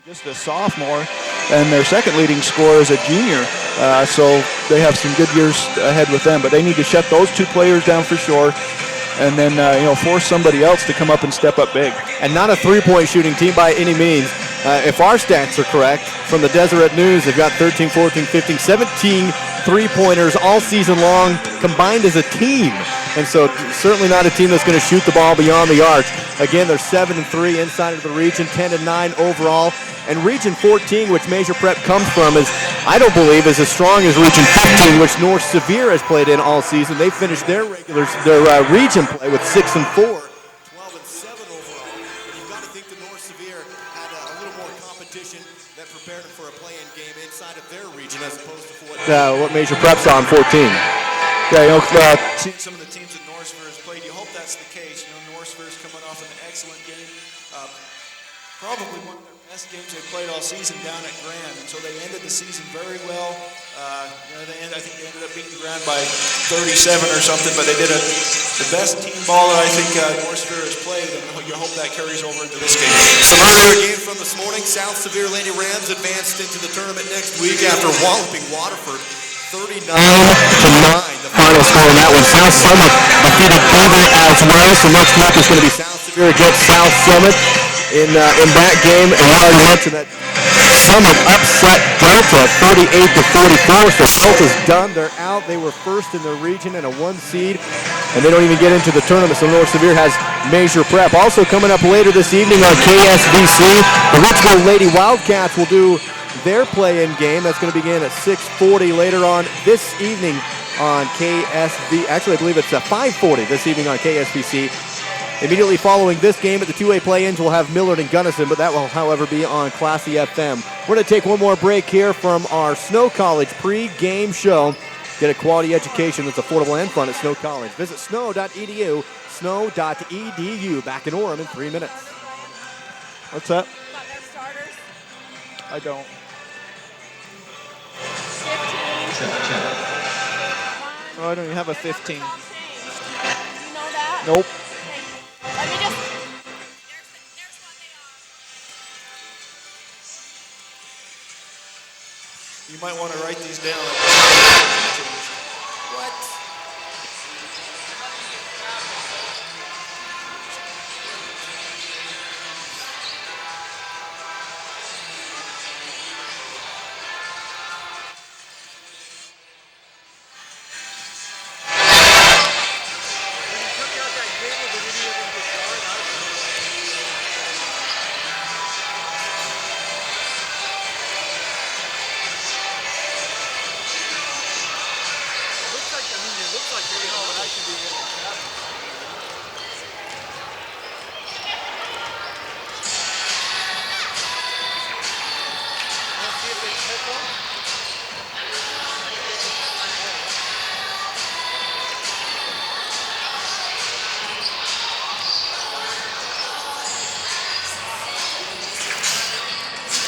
just a sophomore, and their second leading scorer is a junior. So they have some good years ahead with them. But they need to shut those two players down for sure, and then force somebody else to come up and step up big. And not a three-point shooting team by any means. If our stats are correct, from the Deseret News, they've got 13, 14, 15, 17 three-pointers all season long combined as a team. And so certainly not a team that's going to shoot the ball beyond the arc. Again, they're 7-3 inside of the region, 10-9 overall. And Region 14, which Maeser Prep comes from, I don't believe is as strong as Region 15, which North Sevier has played in all season. They finished their region play with 6-4. 12-7 overall. And you've got to think that North Sevier had a little more competition that prepared them for a play-in game inside of their region as opposed to what Maeser Prep saw in 14. Yeah, seeing some of the teams that North Sevier has played, you hope that's the case. North Sevier is coming off an excellent game. Probably one of their best games they've played all season down at Grand, and so they ended the season very well. I think they ended up beating Grand by 37 or something, but they did the best team ball that I think North Sevier has played, and you hope that carries over into this game. Some earlier game from this morning, South Sevier Lady Rams advanced into the tournament next week after walloping Waterford 39-9. The final score in that one. South Summit defeated Beaver as well, so next week is going to be South Sevier against South Summit. In that game, and we already mentioned that Summit upset Delta 48-44, so Delta's done. They're out. They were first in their region and a 1 seed, and they don't even get into the tournament, so North Sevier has Maeser Prep. Also coming up later this evening on KSVC, the Richmond Lady Wildcats will do their play-in game. That's going to begin at 6:40 later on this evening on KSV. Actually, I believe it's 5:40 this evening on KSVC. Immediately following this game at the two-way play-ins, we'll have Millard and Gunnison, but that will, however, be on Classy FM. We're going to take one more break here from our Snow College pre-game show. Get a quality education that's affordable and fun at Snow College. Visit snow.edu, snow.edu. Back in Orem in 3 minutes. What's that? Got their starters? I don't. 15. Oh, I don't even have a 15. You know that? Nope. Let me just. There's what they are. You might want to write these down. What?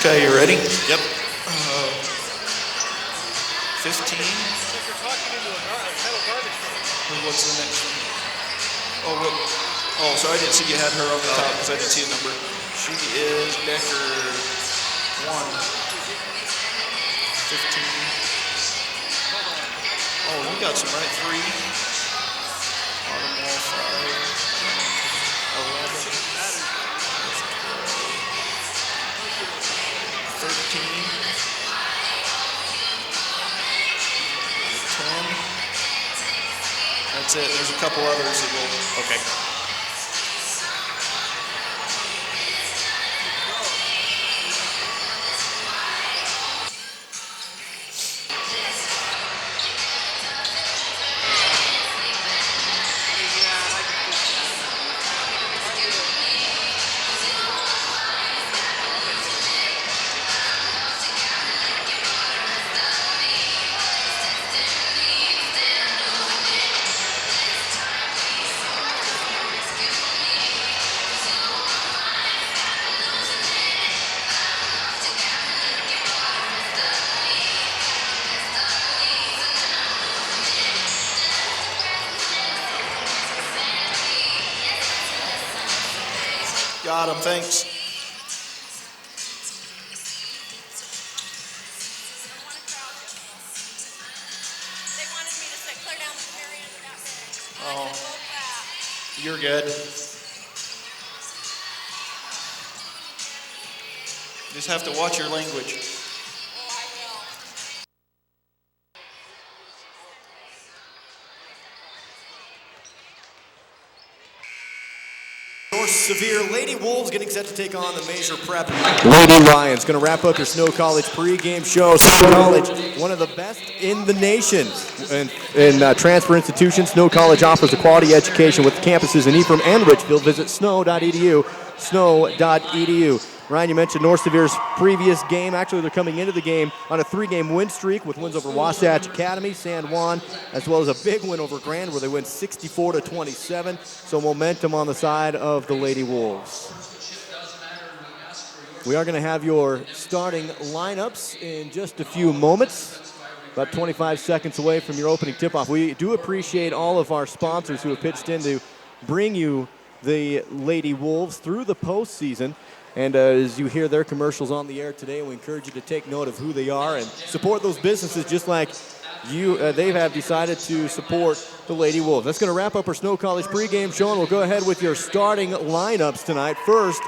Okay, you ready? Yep. 15. What's the next one? Oh, so I didn't see you had her on the top because I didn't see a number. She is Decker 1. 15. Oh, we got some right. 3. Autumn Wall 5. 11. 13. 10. That's it. There's a couple others that will. Okay. Got him, thanks. You're good. Just have to watch your language. North Sevier Lady Wolves getting set to take on the Maeser Prep Lady Lions. Going to wrap up your Snow College pregame show. Snow College, one of the best in the nation. In transfer institutions, Snow College offers a quality education with campuses in Ephraim and Richfield. Visit snow.edu, snow.edu. Ryan, you mentioned North Sevier's previous game. Actually, they're coming into the game on a 3-game win streak with wins over Wasatch Academy, San Juan, as well as a big win over Grand where they win 64-27. So momentum on the side of the Lady Wolves. We are going to have your starting lineups in just a few moments, about 25 seconds away from your opening tip-off. We do appreciate all of our sponsors who have pitched in to bring you the Lady Wolves through the postseason. And as you hear their commercials on the air today, we encourage you to take note of who they are and support those businesses just like they have decided to support the Lady Wolves. That's going to wrap up our Snow College pregame show, and we'll go ahead with your starting lineups tonight. First,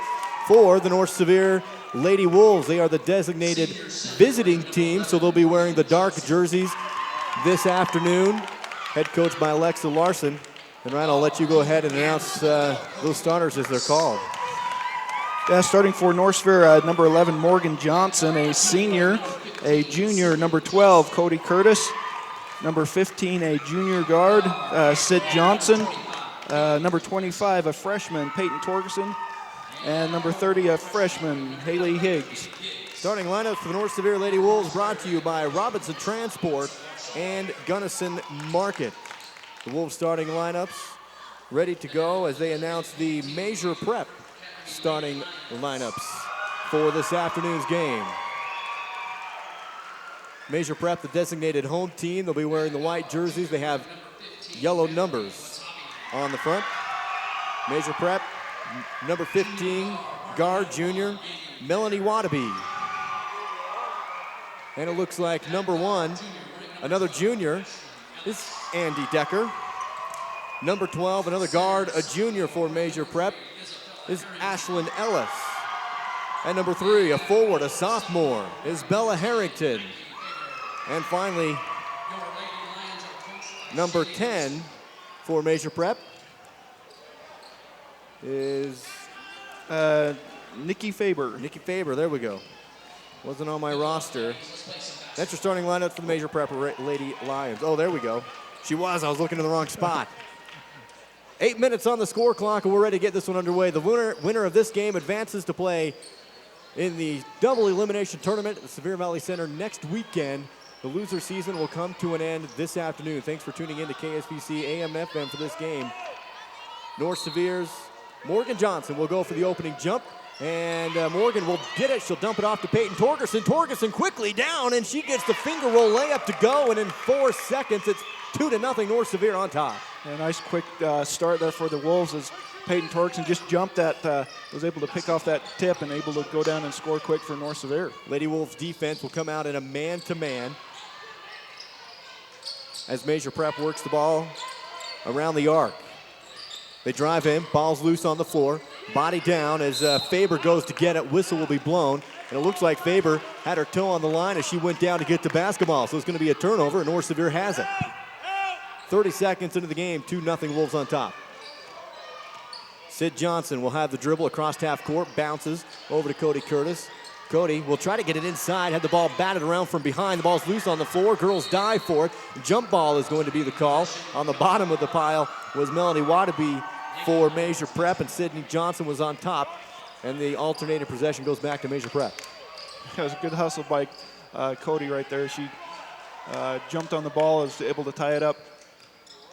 for the North Sevier Lady Wolves, they are the designated visiting team, so they'll be wearing the dark jerseys this afternoon, head coached by Alexa Larson. And Ryan, I'll let you go ahead and announce those starters as they're called. Yeah, starting for North Sevier, number 11, Morgan Johnson, a senior. A junior, number 12, Cody Curtis. Number 15, a junior guard, Sid Johnson. Number 25, a freshman, Peyton Torgerson. And number 30, a freshman, Haley Higgs. Starting lineup for the North Sevier Lady Wolves brought to you by Robinson Transport and Gunnison Market. The Wolves starting lineups ready to go as they announce the Maeser Prep starting lineups for this afternoon's game. Maeser Prep, the designated home team. They'll be wearing the white jerseys. They have yellow numbers on the front. Maeser Prep, number 15, guard junior, Melanie Wadaby. And it looks like number 1, another junior, is Andy Decker. Number 12, another guard, a junior for Maeser Prep, is Ashlyn Ellis. And number 3, a forward, a sophomore, is Bella Harrington. And finally, number 10 for Maeser Prep is Nikki Faber. Nikki Faber, there we go. Wasn't on my roster. That's your starting lineup for the Maeser Prep Lady Lions. Oh, there we go. She was, I was looking in the wrong spot. 8 minutes on the score clock, and we're ready to get this one underway. The winner of this game advances to play in the double elimination tournament at the Sevier Valley Center next weekend. The loser season will come to an end this afternoon. Thanks for tuning in to KSPC AM and FM for this game. North Sevier's Morgan Johnson will go for the opening jump, and Morgan will get it. She'll dump it off to Peyton Torgerson. Torgerson quickly down, and she gets the finger roll layup to go, and in 4 seconds, it's 2-0 North Sevier on top. A nice quick start there for the Wolves as Peyton Torgerson just jumped that, was able to pick off that tip and able to go down and score quick for North Sevier. Lady Wolves defense will come out in a man-to-man as Maeser Prep works the ball around the arc. They drive in, ball's loose on the floor, body down as Faber goes to get it, whistle will be blown, and it looks like Faber had her toe on the line as she went down to get the basketball, so it's going to be a turnover, and North Sevier has it. 30 seconds into the game, 2-0 Wolves on top. Sid Johnson will have the dribble across half court, bounces over to Cody Curtis. Cody will try to get it inside, had the ball batted around from behind. The ball's loose on the floor. Girls dive for it. Jump ball is going to be the call. On the bottom of the pile was Melanie Wadaby for Maeser Prep, and Sydney Johnson was on top. And the alternating possession goes back to Maeser Prep. It was a good hustle by Cody right there. She jumped on the ball, was able to tie it up.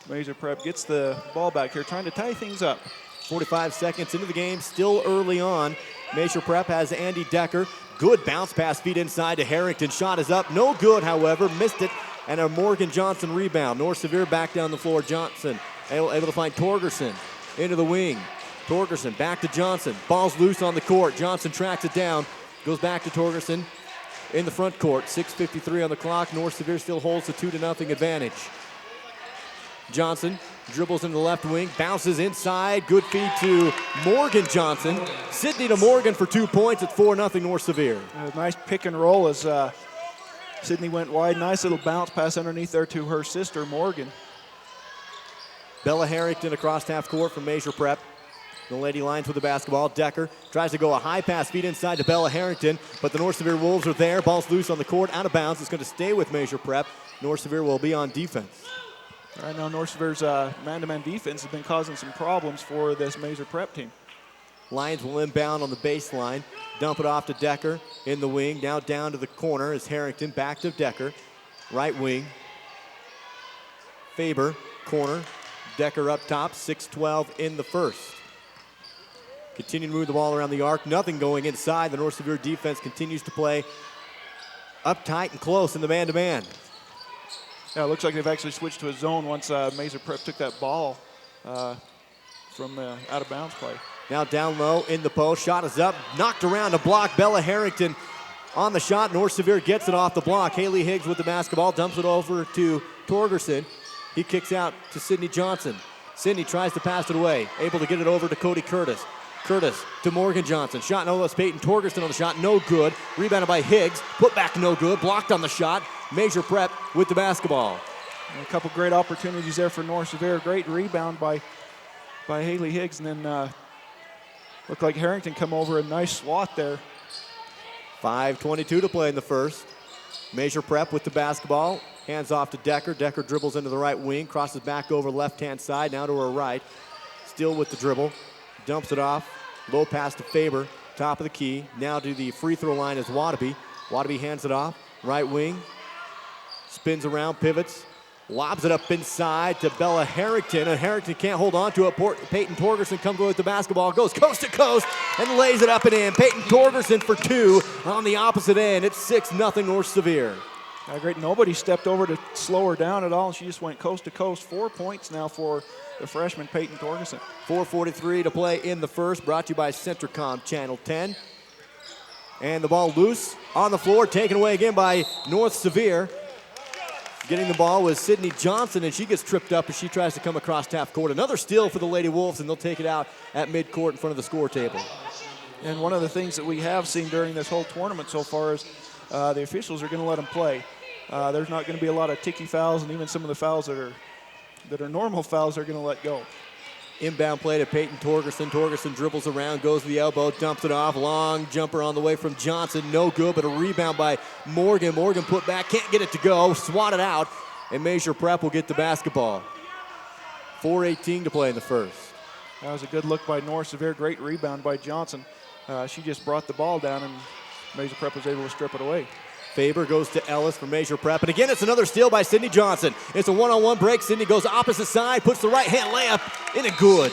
Maeser Prep gets the ball back here, trying to tie things up. 45 seconds into the game, still early on. Maeser Prep has Andy Decker. Good bounce pass, feet inside to Harrington. Shot is up, no good, however, missed it. And a Morgan Johnson rebound. North Sevier back down the floor. Johnson able to find Torgerson into the wing. Torgerson back to Johnson. Ball's loose on the court. Johnson tracks it down. Goes back to Torgerson in the front court. 6:53 on the clock. North Sevier still holds the 2-0 advantage. Johnson dribbles into the left wing, bounces inside. Good feed to Morgan Johnson. Sydney to Morgan for 2 points. It's 4-0 North Sevier. A nice pick and roll as Sydney went wide. Nice little bounce pass underneath there to her sister, Morgan. Bella Harrington across half court from Maeser Prep. The Lady Lions with the basketball. Decker tries to go a high pass feed inside to Bella Harrington, but the North Sevier Wolves are there. Ball's loose on the court, out of bounds. It's going to stay with Maeser Prep. North Sevier will be on defense. I know North Sevier's man-to-man defense has been causing some problems for this Maeser Prep team. Lions will inbound on the baseline. Dump it off to Decker in the wing. Now down to the corner is Harrington. Back to Decker. Right wing. Faber, corner. Decker up top. 6-12 in the first. Continue to move the ball around the arc. Nothing going inside. The North Sevier defense continues to play uptight and close in the man-to-man. Yeah, it looks like they've actually switched to a zone once Maeser Prep took that ball from out of bounds play. Now down low in the post. Shot is up. Knocked around a block. Bella Harrington on the shot. North Sevier gets it off the block. Haley Higgs with the basketball. Dumps it over to Torgerson. He kicks out to Sydney Johnson. Sydney tries to pass it away. Able to get it over to Cody Curtis. Curtis to Morgan Johnson. Shot no less. Peyton Torgerson on the shot. No good. Rebounded by Higgs. Put back no good. Blocked on the shot. Maeser Prep with the basketball. And a couple great opportunities there for North Sevier. Great rebound by Haley Higgs. And then looked like Harrington come over a nice swat there. 5:22 to play in the first. Maeser Prep with the basketball. Hands off to Decker. Decker dribbles into the right wing. Crosses back over left-hand side. Now to her right. Still with the dribble. Dumps it off. Low pass to Faber. Top of the key. Now to the free throw line is Wadaby. Wadaby hands it off. Right wing. Spins around, pivots. Lobs it up inside to Bella Harrington. And Harrington can't hold on to it. Peyton Torgerson comes away with the basketball. Goes coast to coast and lays it up and in. Peyton Torgerson for 2 on the opposite end. It's 6-0 North Sevier. Great. Nobody stepped over to slow her down at all. She just went coast to coast. 4 points now for the freshman Peyton Torgerson. 4:43 to play in the first. Brought to you by Centricom Channel 10. And the ball loose on the floor. Taken away again by North Sevier. Getting the ball was Sydney Johnson, and she gets tripped up as she tries to come across half court. Another steal for the Lady Wolves, and they'll take it out at midcourt in front of the score table. And one of the things that we have seen during this whole tournament so far is the officials are going to let them play. There's not going to be a lot of ticky fouls, and even some of the fouls that are normal fouls are going to let go. Inbound play to Peyton Torgerson. Torgerson dribbles around, goes to the elbow, dumps it off. Long jumper on the way from Johnson. No good, but a rebound by Morgan. Morgan put back, can't get it to go. Swatted out, and Maeser Prep will get the basketball. 4:18 to play in the first. That was a good look by North Sevier. Great rebound by Johnson. She just brought the ball down, and Maeser Prep was able to strip it away. Faber goes to Ellis for Maeser Prep. And again, it's another steal by Sydney Johnson. It's a one-on-one break. Sydney goes opposite side, puts the right-hand layup in, and good.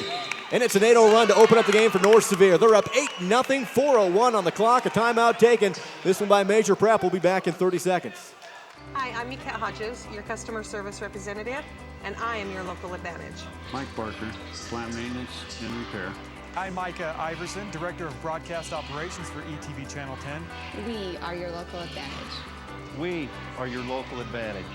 And it's an 8-0 run to open up the game for North Sevier. They're up 8-0, 4:01 on the clock. A timeout taken. This one by Maeser Prep. Will be back in 30 seconds. Hi, I'm Mika Hodges, your customer service representative, and I am your local advantage. Mike Barker, plant maintenance and repair. I'm Micah Iverson, Director of Broadcast Operations for ETV Channel 10. We are your local advantage. We are your local advantage.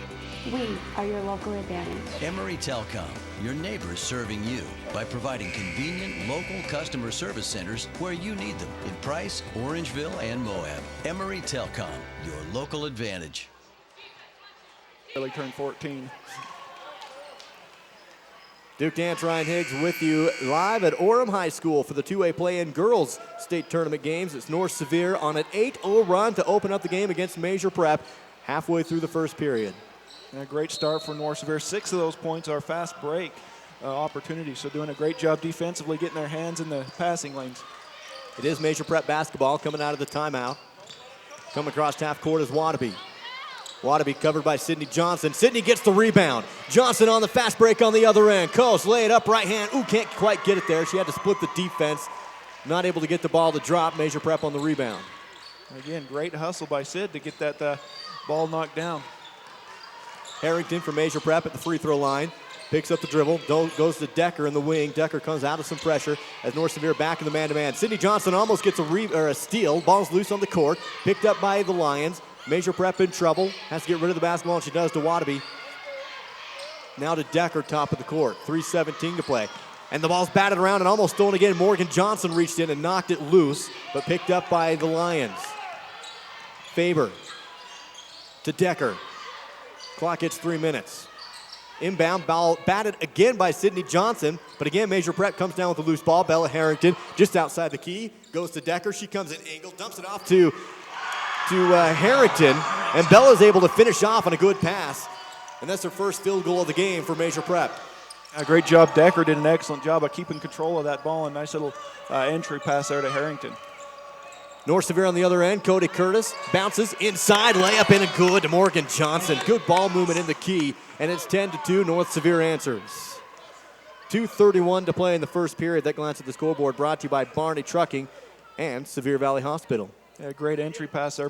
We are your local advantage. Emery Telecom, your neighbors serving you by providing convenient local customer service centers where you need them in Price, Orangeville, and Moab. Emery Telecom, your local advantage. Really turned 14. Duke Dance, Ryan Higgs with you live at Orem High School for the 2A play-in girls state tournament games. It's North Sevier on an 8-0 run to open up the game against Maeser Prep halfway through the first period. And a great start for North Sevier. 6 of those points are fast break opportunities, so doing a great job defensively, getting their hands in the passing lanes. It is Maeser Prep basketball coming out of the timeout. Coming across half court is Wadaby. Wadaby covered by Sydney Johnson. Sydney gets the rebound. Johnson on the fast break on the other end. Coast, lay it up, right hand. Ooh, can't quite get it there. She had to split the defense. Not able to get the ball to drop. Maeser Prep on the rebound. Again, great hustle by Sid to get that ball knocked down. Harrington for Maeser Prep at the free throw line. Picks up the dribble, goes to Decker in the wing. Decker comes out of some pressure as North Sevier back in the man-to-man. Sydney Johnson almost gets a steal. Ball's loose on the court. Picked up by the Lions. Maeser Prep in trouble. Has to get rid of the basketball, and she does to Wadaby. Now to Decker, top of the court. 3:17 to play. And the ball's batted around and almost stolen again. Morgan Johnson reached in and knocked it loose, but picked up by the Lions. Faber to Decker. Clock hits 3 minutes. Inbound, ball batted again by Sydney Johnson, but again, Maeser Prep comes down with a loose ball. Bella Harrington just outside the key, goes to Decker. She comes in angle, dumps it off to Harrington, and Bella's able to finish off on a good pass. And that's her first field goal of the game for Maeser Prep. A great job. Decker did an excellent job of keeping control of that ball, and nice little entry pass there to Harrington. North Sevier on the other end. Cody Curtis bounces inside, layup in and good to Morgan Johnson. Good ball movement in the key, and it's 10-2. North Sevier answers. 2:31 to play in the first period. That glance at the scoreboard brought to you by Barney Trucking and Sevier Valley Hospital. Yeah, great entry pass there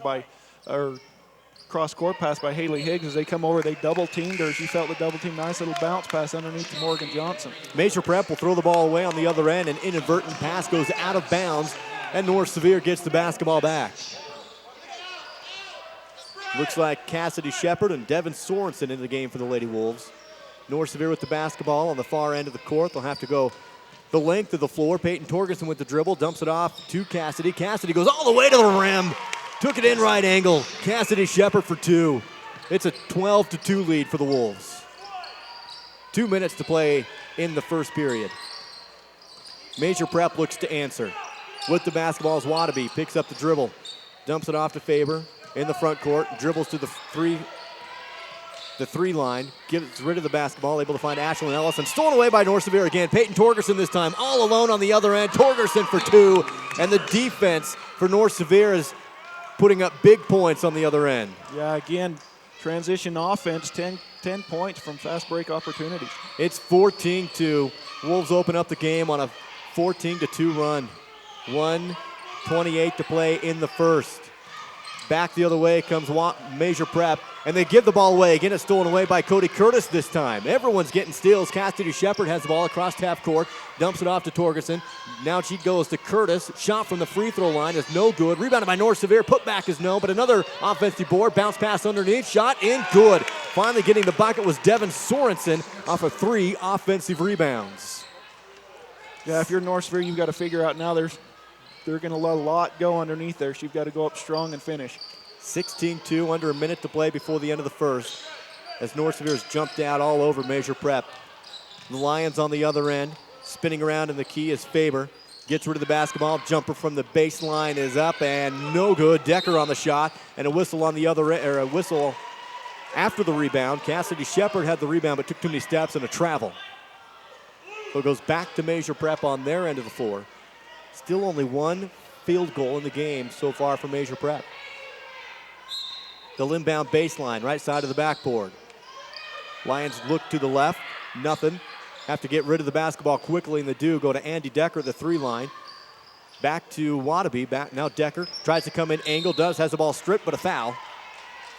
cross-court pass by Haley Higgs. As they come over, they double-teamed her. She felt the double-team. Nice little bounce pass underneath to Morgan Johnson. Maeser Prep will throw the ball away on the other end. An inadvertent pass goes out of bounds, and North Sevier gets the basketball back. Looks like Cassidy Shepard and Devin Sorensen in the game for the Lady Wolves. North Sevier with the basketball on the far end of the court. They'll have to go the length of the floor. Peyton Torgerson with the dribble, dumps it off to Cassidy. Cassidy goes all the way to the rim. Took it in right angle. Cassidy Shepard for two. It's a 12-2 lead for the Wolves. 2 minutes to play in the first period. Maeser Prep looks to answer. With the basketball is Wadabe. Picks up the dribble. Dumps it off to Faber in the front court. Dribbles to the three line. Gets rid of the basketball. Able to find Ashlyn Ellis. And stolen away by North Sevier again. Peyton Torgerson this time. All alone on the other end. Torgerson for two. And the defense for North Sevier is putting up big points on the other end. Yeah, again, transition offense, 10 points from fast break opportunities. It's 14-2. Wolves open up the game on a 14-2 run. 1:28 to play in the first. Back the other way comes Maeser Prep, and they give the ball away. Again, it's stolen away by Cody Curtis this time. Everyone's getting steals. Cassidy Shepard has the ball across half court, dumps it off to Torgerson. Now she goes to Curtis. Shot from the free throw line is no good. Rebounded by North Sevier. Put back is no, but another offensive board. Bounce pass underneath. Shot in good. Finally getting the bucket was Devin Sorensen off of 3 offensive rebounds. Yeah, if you're North Sevier, you've got to figure out now they're going to let a lot go underneath there, so you've got to go up strong and finish. 16-2, under a minute to play before the end of the first, as North Sevier's jumped out all over Maeser Prep. The Lions on the other end, spinning around in the key is Faber. Gets rid of the basketball, jumper from the baseline is up and no good. Decker on the shot, and a whistle on the other end, or a whistle after the rebound. Cassidy Shepard had the rebound but took too many steps and a travel. So it goes back to Maeser Prep on their end of the floor. Still only one field goal in the game so far for Maeser Prep. The inbound baseline, right side of the backboard. Lions look to the left, nothing. Have to get rid of the basketball quickly, and they do. Go to Andy Decker, the 3 line. Back to Wadabe, back now Decker. Tries to come in, angle, has the ball stripped, but a foul.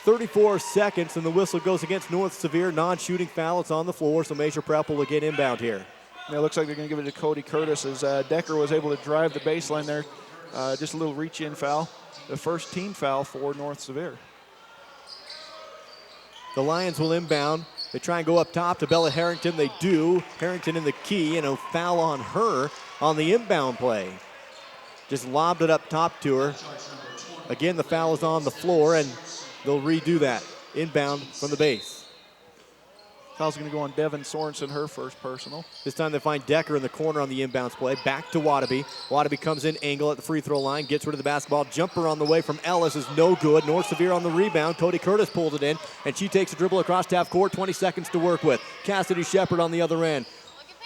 34 seconds, and the whistle goes against North Sevier. Non-shooting foul, it's on the floor, so Maeser Prep will get inbound here. Yeah, it looks like they're going to give it to Cody Curtis as Decker was able to drive the baseline there. Just a little reach-in foul. The first team foul for North Sevier. The Lions will inbound. They try and go up top to Bella Harrington. They do. Harrington in the key, and a foul on her on the inbound play. Just lobbed it up top to her. Again, the foul is on the floor, and they'll redo that. Inbound from the base. Foul's going to go on Devin Sorensen, her first personal. This time they find Decker in the corner on the inbounds play. Back to Wadabe. Wadabe comes in, angle at the free throw line, gets rid of the basketball. Jumper on the way from Ellis is no good. North Sevier on the rebound. Cody Curtis pulled it in, and she takes a dribble across half court. 20 seconds to work with. Cassidy Shepard on the other end.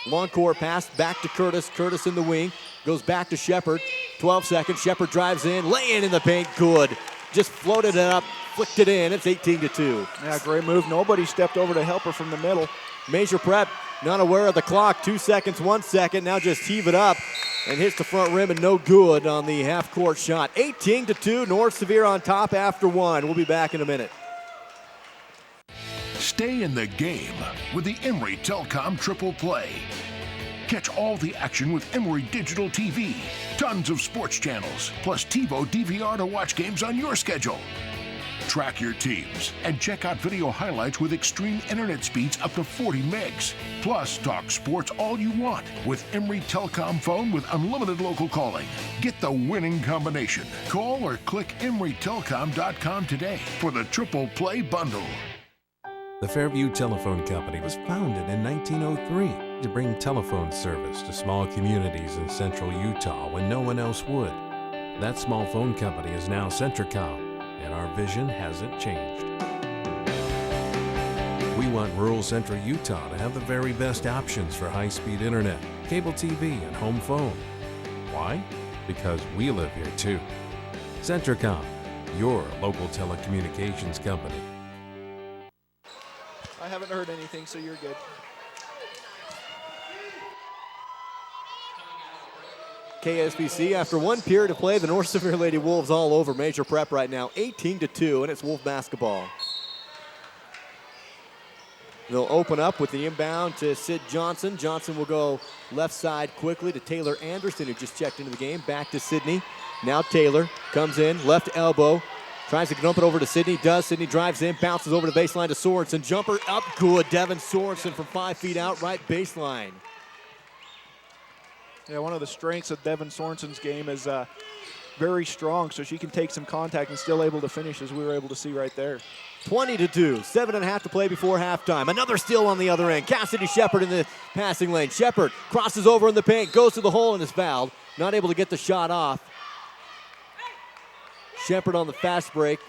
Long court pass back to Curtis. Curtis in the wing. Goes back to Shepard. 12 seconds. Shepard drives in. Lay in the paint. Good. Just floated it up. Flicked it in. It's 18-2. Yeah, great move. Nobody stepped over to help her from the middle. Maeser Prep not aware of the clock. 2 seconds, 1 second. Now just heave it up and hits the front rim and no good on the half-court shot. 18-2. North Sevier on top after 1. We'll be back in a minute. Stay in the game with the Emory Telecom Triple Play. Catch all the action with Emory Digital TV. Tons of sports channels, plus TiVo DVR to watch games on your schedule. Track your teams and check out video highlights with extreme internet speeds up to 40 megs. Plus, talk sports all you want with Emory Telecom phone with unlimited local calling. Get the winning combination. Call or click EmoryTelecom.com today for the Triple Play Bundle. The Fairview Telephone Company was founded in 1903 to bring telephone service to small communities in central Utah when no one else would. That small phone company is now Centricom, and our vision hasn't changed. We want rural central Utah to have the very best options for high-speed internet, cable TV, and home phone. Why? Because we live here too. Centricom, your local telecommunications company. I haven't heard anything, so you're good. KSBC, after one period of play, the North Sevier Lady Wolves all over Maeser Prep right now, 18-2, and it's Wolf basketball. They'll open up with the inbound to Sid Johnson. Johnson will go left side quickly to Taylor Anderson, who just checked into the game. Back to Sydney. Now Taylor comes in, left elbow. Tries to dump it over to Sydney, does. Sydney drives in, bounces over the baseline to Sorensen. Jumper up good. Devin Sorensen from 5 feet out, right baseline. Yeah, one of the strengths of Devin Sorensen's game is very strong, so she can take some contact and still able to finish, as we were able to see right there. 20-2, 7.5 to play before halftime. Another steal on the other end. Cassidy Shepard in the passing lane. Shepard crosses over in the paint, goes to the hole and is fouled. Not able to get the shot off. Shepard on the fast break,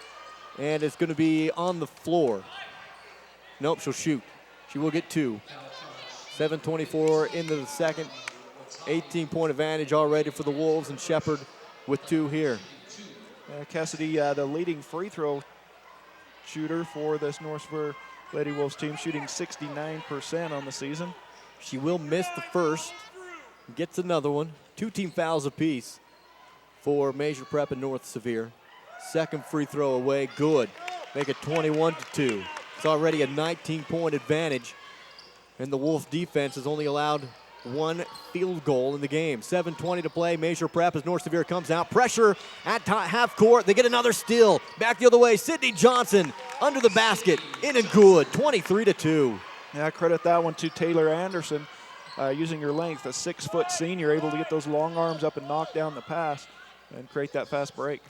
and it's going to be on the floor. Nope, she'll shoot. She will get 2. 7:24 into the second. 18-point advantage already for the Wolves, and Shepard with 2 here. Cassidy, the leading free throw shooter for this North Sevier Lady Wolves team, shooting 69% on the season. She will miss the first, gets another one. 2 team fouls apiece for Maeser Prep and North Sevier. Second free throw away, good. Make it 21-2. It's already a 19-point advantage, and the Wolf defense has only allowed 1 field goal in the game. 7:20 to play. Maeser Prep as North Sevier comes out. Pressure at half court. They get another steal. Back the other way. Sydney Johnson under the basket. In and good. 23-2. Yeah, credit that one to Taylor Anderson. Using her length, a 6-foot senior, able to get those long arms up and knock down the pass and create that fast break.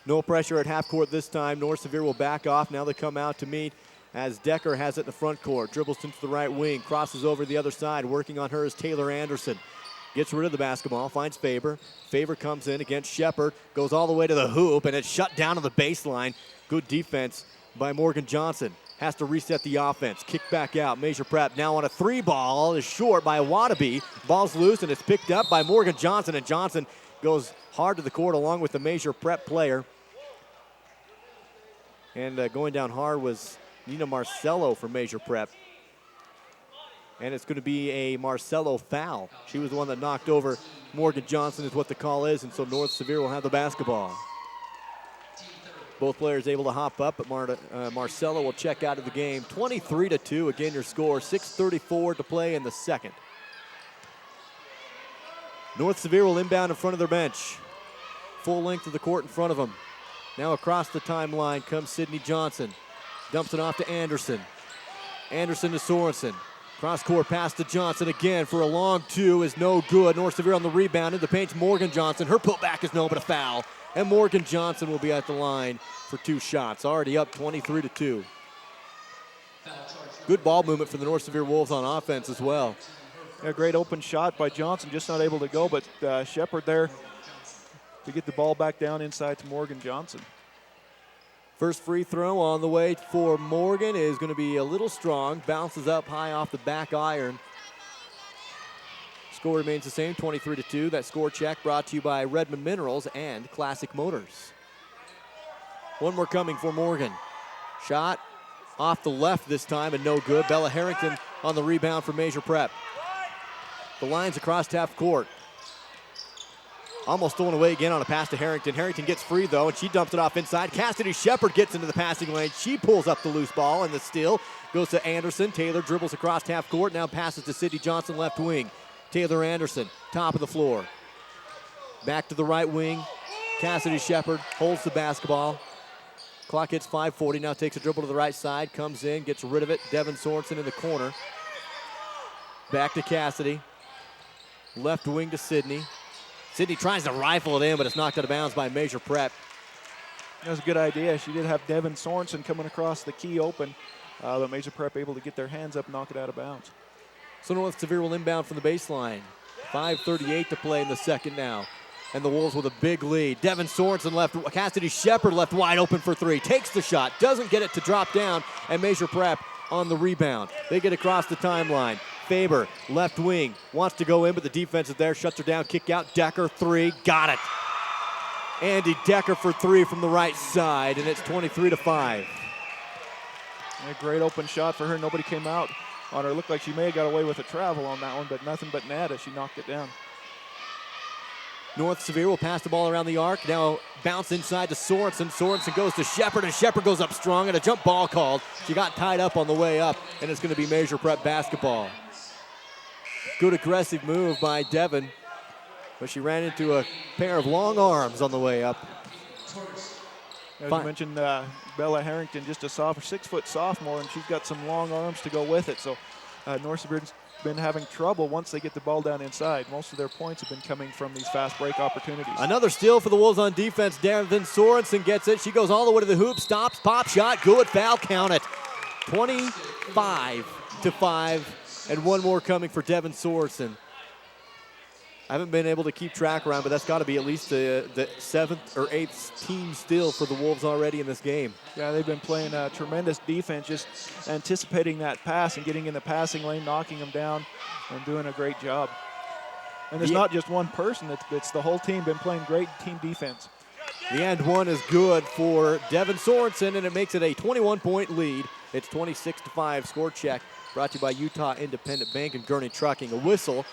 No pressure at half court this time. North Sevier will back off. Now they come out to meet as Decker has it in the front court. Dribbles into the right wing. Crosses over the other side. Working on her is Taylor Anderson. Gets rid of the basketball. Finds Faber. Faber comes in against Shepard. Goes all the way to the hoop, and it's shut down on the baseline. Good defense by Morgan Johnson. Has to reset the offense. Kick back out. Maeser Prep now on a 3 ball. Is short by Wadabe. Ball's loose, and it's picked up by Morgan Johnson. And Johnson goes hard to the court along with the Maeser Prep player. And going down hard was Nina Marcello for Maeser Prep. And it's going to be a Marcello foul. She was the one that knocked over Morgan Johnson is what the call is, and so North Sevier will have the basketball. Both players able to hop up, but Marcello will check out of the game. 23-2, again your score. 6:34 to play in the second. North Sevier will inbound in front of their bench. Full length of the court in front of them. Now across the timeline comes Sydney Johnson. Dumps it off to Anderson. Anderson to Sorensen. Cross-court pass to Johnson again for a long 2 is no good. North Sevier on the rebound. In the paint's Morgan Johnson. Her putback is no, but a foul. And Morgan Johnson will be at the line for 2 shots. Already up 23-2. Good ball movement for the North Sevier Wolves on offense as well. A great open shot by Johnson, just not able to go, but Shepard there to get the ball back down inside to Morgan Johnson. First free throw on the way for Morgan is going to be a little strong. Bounces up high off the back iron. Score remains the same, 23-2. That score check brought to you by Redmond Minerals and Classic Motors. One more coming for Morgan. Shot off the left this time and no good. Bella Harrington on the rebound for Maeser Prep. The line's across half court. Almost stolen away again on a pass to Harrington. Harrington gets free, though, and she dumps it off inside. Cassidy Shepard gets into the passing lane. She pulls up the loose ball, and the steal goes to Anderson. Taylor dribbles across half court, now passes to Sydney Johnson, left wing. Taylor Anderson, top of the floor. Back to the right wing. Cassidy Shepard holds the basketball. Clock hits 5:40. Now takes a dribble to the right side. Comes in, gets rid of it. Devin Sorensen in the corner. Back to Cassidy. Left wing to Sydney. Sydney tries to rifle it in, but it's knocked out of bounds by Maeser Prep. That was a good idea. She did have Devin Sorensen coming across the key open, but Maeser Prep able to get their hands up and knock it out of bounds. So North Sevier will inbound from the baseline. 5:38 to play in the second now. And the Wolves with a big lead. Devin Sorensen left, Cassidy Shepard left wide open for three. Takes the shot, doesn't get it to drop down, and Maeser Prep on the rebound. They get across the timeline. Faber, left wing, wants to go in, but the defense is there, shuts her down, kick out. Decker, three, got it. Andy Decker for three from the right side, and it's 23-5. A great open shot for her. Nobody came out on her. Looked like she may have got away with a travel on that one, but nothing but net as she knocked it down. North Sevier will pass the ball around the arc. Now bounce inside to Sorensen. Sorensen goes to Shepard, and Shepard goes up strong, and a jump ball called. She got tied up on the way up, and it's going to be Maeser Prep basketball. Good aggressive move by Devin, but she ran into a pair of long arms on the way up. As you mentioned, Bella Harrington, just a 6-foot sophomore, and she's got some long arms to go with it. So North Sevier's been having trouble once they get the ball down inside. Most of their points have been coming from these fast break opportunities. Another steal for the Wolves on defense. Devin Sorensen gets it. She goes all the way to the hoop, stops, pop shot, good, foul, count it. 25-5, and one more coming for Devin Sorensen. I haven't been able to keep track around, but that's got to be at least the 7th or 8th team steal for the Wolves already in this game. Yeah, they've been playing tremendous defense, just anticipating that pass and getting in the passing lane, knocking them down, and doing a great job. And it's not just one person, it's the whole team been playing great team defense. The and one is good for Devin Sorensen, and it makes it a 21-point lead. It's 26-5. Score check brought to you by Utah Independent Bank and Gurney Trucking. A whistle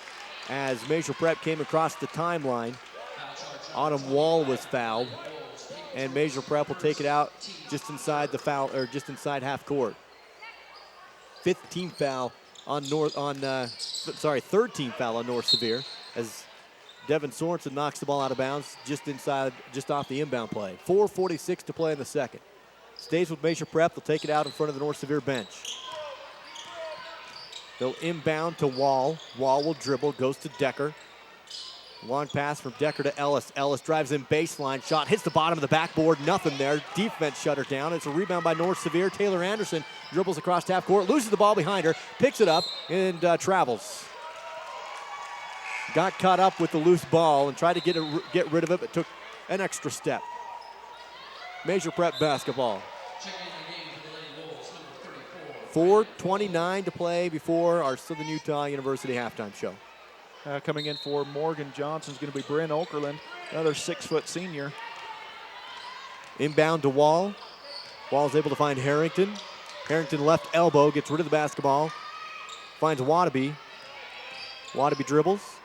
as Maeser Prep came across the timeline. Autumn Wall was fouled, and Maeser Prep will take it out just inside the foul, or just inside half court. Third team foul on North Sevier as Devin Sorensen knocks the ball out of bounds just off the inbound play. 4:46 to play in the second. Stays with Maeser Prep. They'll take it out in front of the North Sevier bench. They'll inbound to Wall. Wall will dribble, goes to Decker. Long pass from Decker to Ellis. Ellis drives in baseline, shot, hits the bottom of the backboard, nothing there. Defense shut her down. It's a rebound by North Sevier. Taylor Anderson dribbles across half court, loses the ball behind her, picks it up, and travels. Got caught up with the loose ball and tried to get rid of it, but took an extra step. Maeser Prep basketball. 4:29 to play before our Southern Utah University halftime show. Coming in for Morgan Johnson is going to be Bryn Okerlund, another 6-foot senior. Inbound to Wall. Wall's able to find Harrington. Harrington left elbow, gets rid of the basketball. Finds Wadabe. Wadabe dribbles.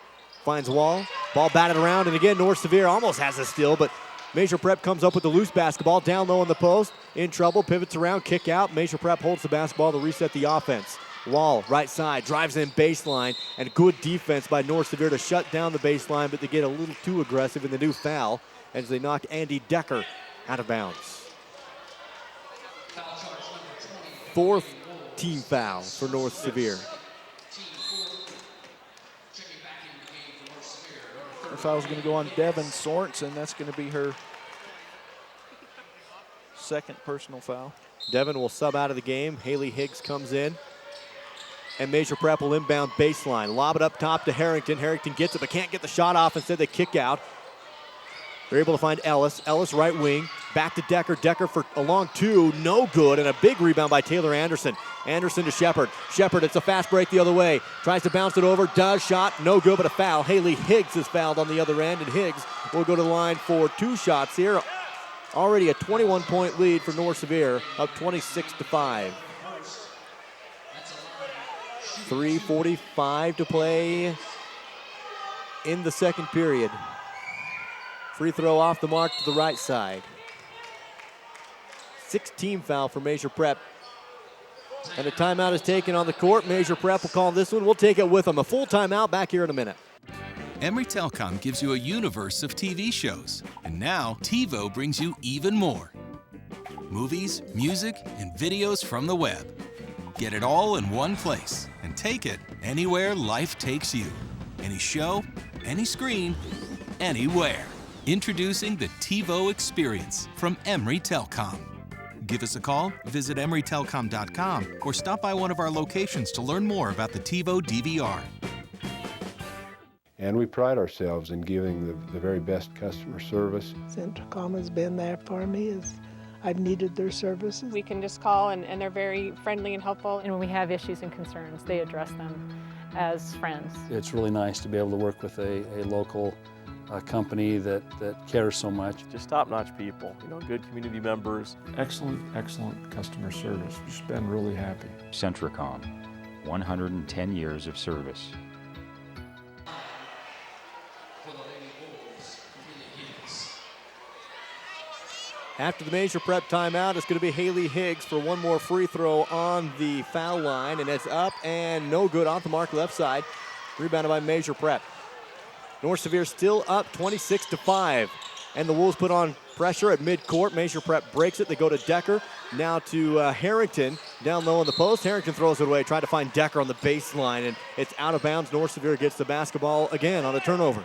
Finds Wall. Ball batted around, and again, North Sevier almost has a steal, but Maeser Prep comes up with the loose basketball, down low on the post, in trouble, pivots around, kick out. Maeser Prep holds the basketball to reset the offense. Wall, right side, drives in baseline, and good defense by North Sevier to shut down the baseline, but they get a little too aggressive in the new foul as they knock Andy Decker out of bounds. 4th team foul for North Sevier. The foul's going to go on Devin Sorensen. That's going to be her 2nd personal foul. Devin will sub out of the game. Haley Higgs comes in. And Maeser Prep will inbound baseline. Lob it up top to Harrington. Harrington gets it but can't get the shot off. Instead they kick out. They're able to find Ellis. Ellis right wing. Back to Decker. Decker for a long two. No good. And a big rebound by Taylor Anderson. Anderson to Shepard. Shepard, it's a fast break the other way. Tries to bounce it over. Does. Shot. No good, but a foul. Haley Higgs is fouled on the other end. And Higgs will go to the line for 2 shots here. Already a 21-point lead for North Sevier. Up 26-5. 3:45 to play in the second period. Free throw off the mark to the right side. 6th-team foul for Maeser Prep. And a timeout is taken on the court. Maeser Prep will call this one. We'll take it with them. A full timeout back here in a minute. Emory Telecom gives you a universe of TV shows. And now TiVo brings you even more. movies, music, and videos from the web. Get it all in one place and take it anywhere life takes you. Any show, any screen, anywhere. Introducing the TiVo Experience from Emory Telecom. Give us a call, visit emorytelecom.com, or stop by one of our locations to learn more about the TiVo DVR. And we pride ourselves in giving the very best customer service. Centricom has been there for me as I've needed their services. We can just call and they're very friendly and helpful. And when we have issues and concerns, they address them as friends. It's really nice to be able to work with a local company that cares so much. Just top-notch people, good community members. Excellent customer service. Just been really happy. Centricom, 110 years of service. After the Maeser Prep timeout, it's going to be Haley Higgs for one more free throw on the foul line, and it's up and no good, off the mark left side. Rebounded by Maeser Prep. North Sevier still up 26-5, and the Wolves put on pressure at midcourt. Maeser Prep breaks it. They go to Decker, now to Harrington, down low on the post. Harrington throws it away, trying to find Decker on the baseline, and it's out of bounds. North Sevier gets the basketball again on a turnover.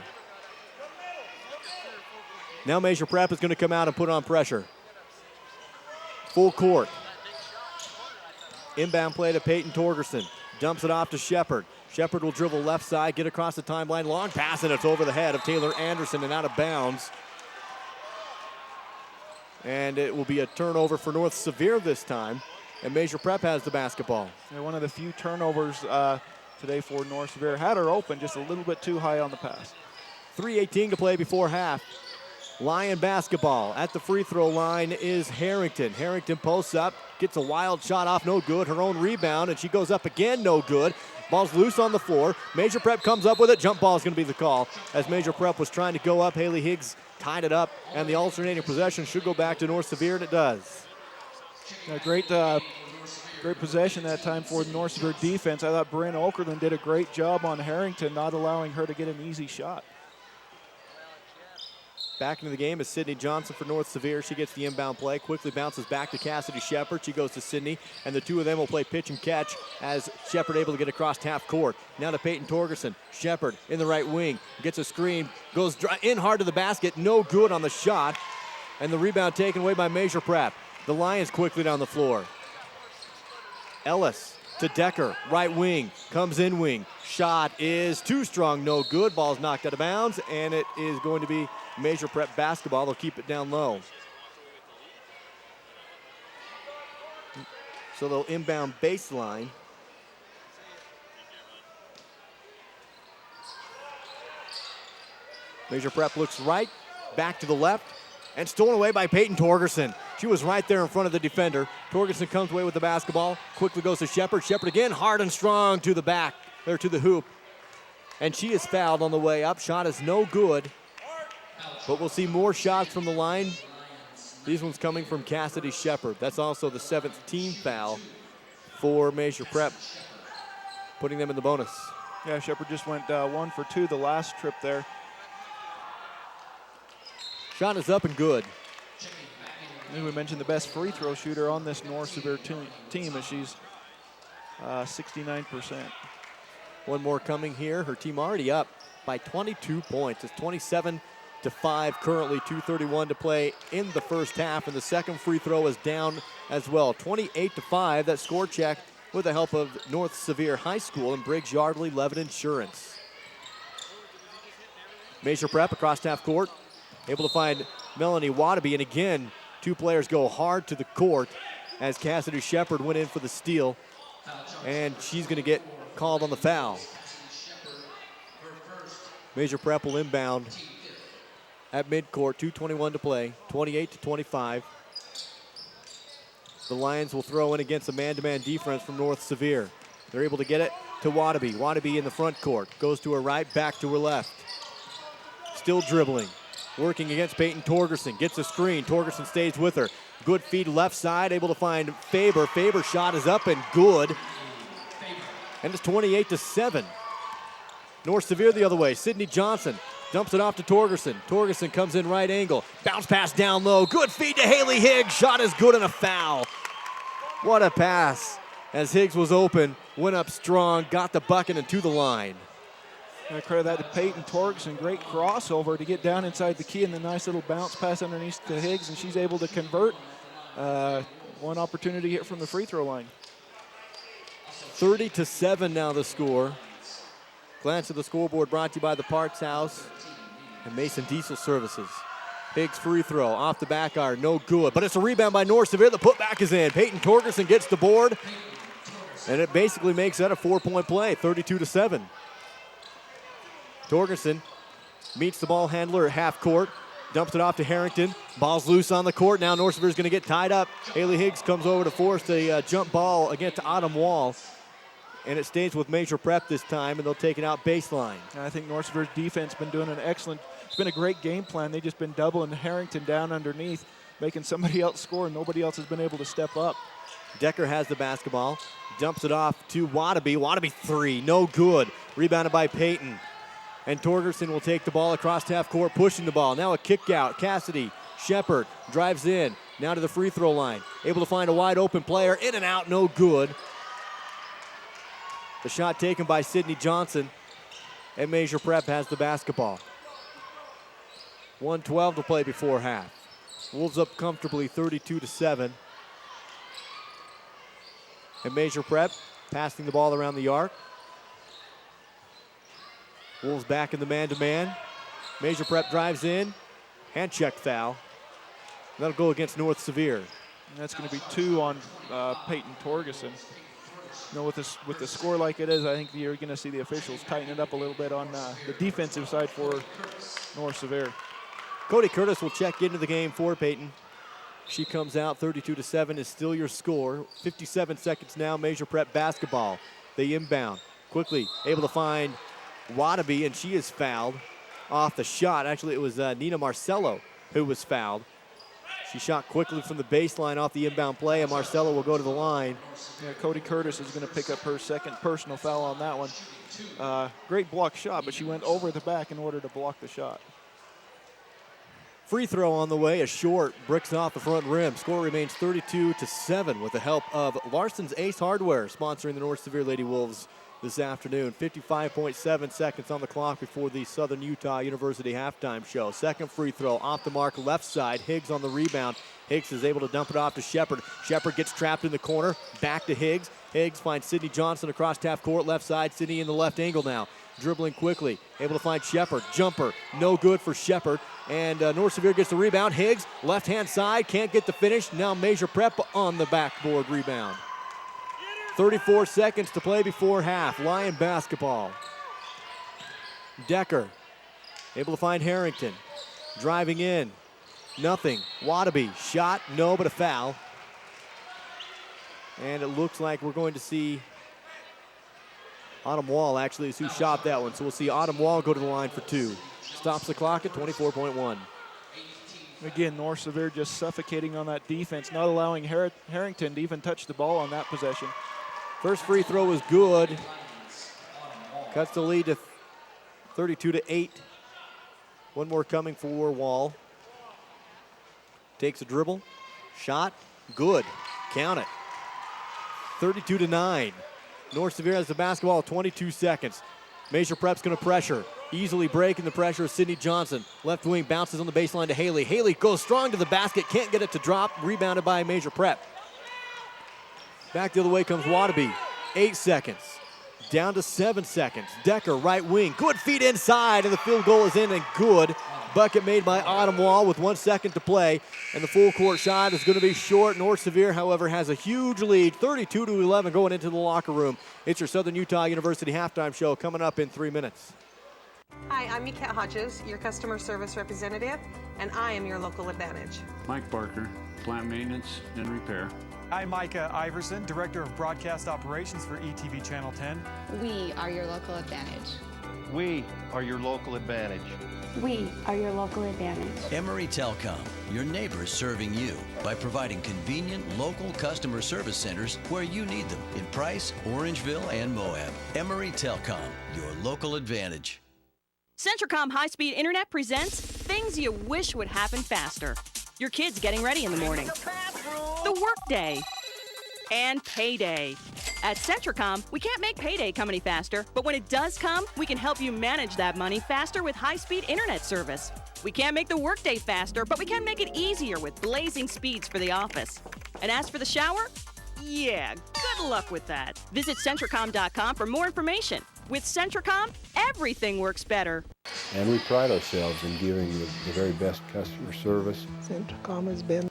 Now Maeser Prep is going to come out and put on pressure. Full court. Inbound play to Peyton Torgerson. Dumps it off to Shepard. Shepard will dribble left side, get across the timeline. Long pass, and it's over the head of Taylor Anderson and out of bounds. And it will be a turnover for North Sevier this time. And Maeser Prep has the basketball. Yeah, one of the few turnovers today for North Sevier. Had her open just a little bit too high on the pass. 3:18 to play before half. Lion basketball. At the free throw line is Harrington. Harrington posts up, gets a wild shot off, no good. Her own rebound, and she goes up again, no good. Ball's loose on the floor. Maeser Prep comes up with it. Jump ball is going to be the call. As Maeser Prep was trying to go up, Haley Higgs tied it up, and the alternating possession should go back to North Sevier, and it does. Great possession that time for the North Sevier defense. I thought Bryn Okerlund did a great job on Harrington, not allowing her to get an easy shot. Back into the game is Sydney Johnson for North Sevier. She gets the inbound play, quickly bounces back to Cassidy Shepard. She goes to Sydney, and the two of them will play pitch and catch as Shepard able to get across half court. Now to Peyton Torgerson. Shepard in the right wing, gets a screen, goes in hard to the basket, no good on the shot, and the rebound taken away by Maeser Prep. The Lions quickly down the floor. Ellis to Decker, right wing, comes in wing. Shot is too strong, no good. Ball's knocked out of bounds, and it is going to be Maeser Prep basketball. They'll keep it down low. So they'll inbound baseline. Maeser Prep looks right, back to the left, and stolen away by Peyton Torgerson. She was right there in front of the defender. Torgerson comes away with the basketball, quickly goes to Shepard. Shepard again, hard and strong to the back, or to the hoop. And she is fouled on the way up. Shot is no good. But we'll see more shots from the line. These ones coming from Cassidy Shepard. That's also the 7th team foul for Maeser Prep, putting them in the bonus. Yeah, Shepard just went 1 for 2 the last trip there. Shot is up and good. I think we mentioned the best free throw shooter on this North Sevier team, as she's 69%. One more coming here. Her team already up by 22 points. It's 27-5 currently, 2:31 to play in the first half, and the second free throw is down as well. 28-5, that score check with the help of North Sevier High School and Briggs Yardley Levitt Insurance. Maeser Prep across half court, able to find Melanie Wadaby, and again, two players go hard to the court as Cassidy Shepard went in for the steal, and she's going to get called on the foul. Maeser Prep will inbound at midcourt, 2:21 to play, 28-25. The Lions will throw in against a man-to-man defense from North Sevier. They're able to get it to Wadaby. Wadaby in the front court, goes to her right, back to her left. Still dribbling, working against Peyton Torgerson, gets a screen. Torgerson stays with her. Good feed left side, able to find Faber. Faber's shot is up and good. And it's 28-7. North Sevier the other way. Sydney Johnson Dumps it off to Torgerson. Torgerson comes in right angle. Bounce pass down low. Good feed to Haley Higgs. Shot is good and a foul. What a pass. As Higgs was open, went up strong, got the bucket and to the line. I credit that to Peyton Torgerson. Great crossover to get down inside the key and the nice little bounce pass underneath to Higgs, and she's able to convert. One opportunity here from the free throw line. 30-7 now the score. Glance at the scoreboard brought to you by the Parts House and Mason Diesel Services. Higgs free throw off the back iron, no good, but it's a rebound by North Sevier. The putback is in. Peyton Torgerson gets the board, and it basically makes that a 4-point play, 32-7. Torgerson meets the ball handler at half court, dumps it off to Harrington. Ball's loose on the court. Now North Sevier's going to get tied up. Haley Higgs comes over to force a jump ball against Autumn Wall. And it stays with Maeser Prep this time, and they'll take it out baseline. I think North Sevier's defense has been doing an excellent, it's been a great game plan. They've just been doubling Harrington down underneath, making somebody else score, and nobody else has been able to step up. Decker has the basketball, dumps it off to Wadabe. Wadabe three, no good. Rebounded by Peyton. And Torgerson will take the ball across half court, pushing the ball. Now a kick out. Cassidy, Shepard drives in, now to the free throw line. Able to find a wide open player, in and out, no good. The shot taken by Sydney Johnson, and Maeser Prep has the basketball. 1:12 to play before half. Wolves up comfortably 32-7. And Maeser Prep passing the ball around the arc. Wolves back in the man-to-man. Maeser Prep drives in, hand check foul. That'll go against North Sevier. And that's going to be 2 on Peyton Torgerson. You know, with the score like it is, I think you're going to see the officials tighten it up a little bit on the defensive side for North Sevier. Cody Curtis will check into the game for Peyton. She comes out 32-7 is still your score. 57 seconds now, Maeser Prep basketball. They inbound. Quickly able to find Wadabe, and she is fouled off the shot. Actually, it was Nina Marcello who was fouled. She shot quickly from the baseline off the inbound play, and Marcello will go to the line. Yeah, Cody Curtis is going to pick up her second personal foul on that one. Great block shot, but she went over the back in order to block the shot. Free throw on the way, a short, bricks off the front rim. Score remains 32-7 with the help of Larson's Ace Hardware, sponsoring the North Sevier Lady Wolves this afternoon. 55.7 seconds on the clock before the Southern Utah University halftime show. Second free throw off the mark, left side. Higgs on the rebound. Higgs is able to dump it off to Shepard. Shepard gets trapped in the corner. Back to Higgs. Higgs finds Sydney Johnson across half court, left side. Sydney in the left angle now. Dribbling quickly. Able to find Shepard. Jumper. No good for Shepard. And North Sevier gets the rebound. Higgs, left-hand side. Can't get the finish. Now Maeser Prep on the backboard rebound. 34 seconds to play before half. Lion basketball. Decker able to find Harrington. Driving in. Nothing. Wadabe. Shot. No, but a foul. And it looks like we're going to see Autumn Wall actually is who shot that one. So we'll see Autumn Wall go to the line for 2. Stops the clock at 24.1. Again, North Sevier just suffocating on that defense, not allowing Harrington to even touch the ball on that possession. First free throw was good. Cuts the lead to 32-8. One more coming for Wall. Takes a dribble. Shot. Good. Count it. 32-9. North Sevier has the basketball at 22 seconds. Maeser Prep's going to pressure. Easily breaking the pressure is Sydney Johnson. Left wing bounces on the baseline to Haley. Haley goes strong to the basket. Can't get it to drop. Rebounded by Maeser Prep. Back the other way comes Wadabe. 8 seconds. Down to 7 seconds. Decker, right wing. Good feed inside, and the field goal is in and good. Bucket made by Autumn Wall with 1 second to play. And the full court shot is going to be short. North Sevier, however, has a huge lead, 32-11 going into the locker room. It's your Southern Utah University halftime show coming up in 3 minutes. Hi, I'm Mikat Hodges, your customer service representative, and I am your local advantage. Mike Barker, plant maintenance and repair. I'm Micah Iverson, Director of Broadcast Operations for ETV Channel 10. We are your local advantage. We are your local advantage. We are your local advantage. Emory Telecom, your neighbors serving you by providing convenient local customer service centers where you need them in Price, Orangeville, and Moab. Emory Telecom, your local advantage. Centricom High-Speed Internet presents things you wish would happen faster. Your kids getting ready in the morning. The workday. And payday. At Centricom, we can't make payday come any faster, but when it does come, we can help you manage that money faster with high-speed internet service. We can't make the workday faster, but we can make it easier with blazing speeds for the office. And as for the shower, yeah, good luck with that. Visit Centricom.com for more information. With Centricom, everything works better. And we pride ourselves in giving the very best customer service. Centricom has been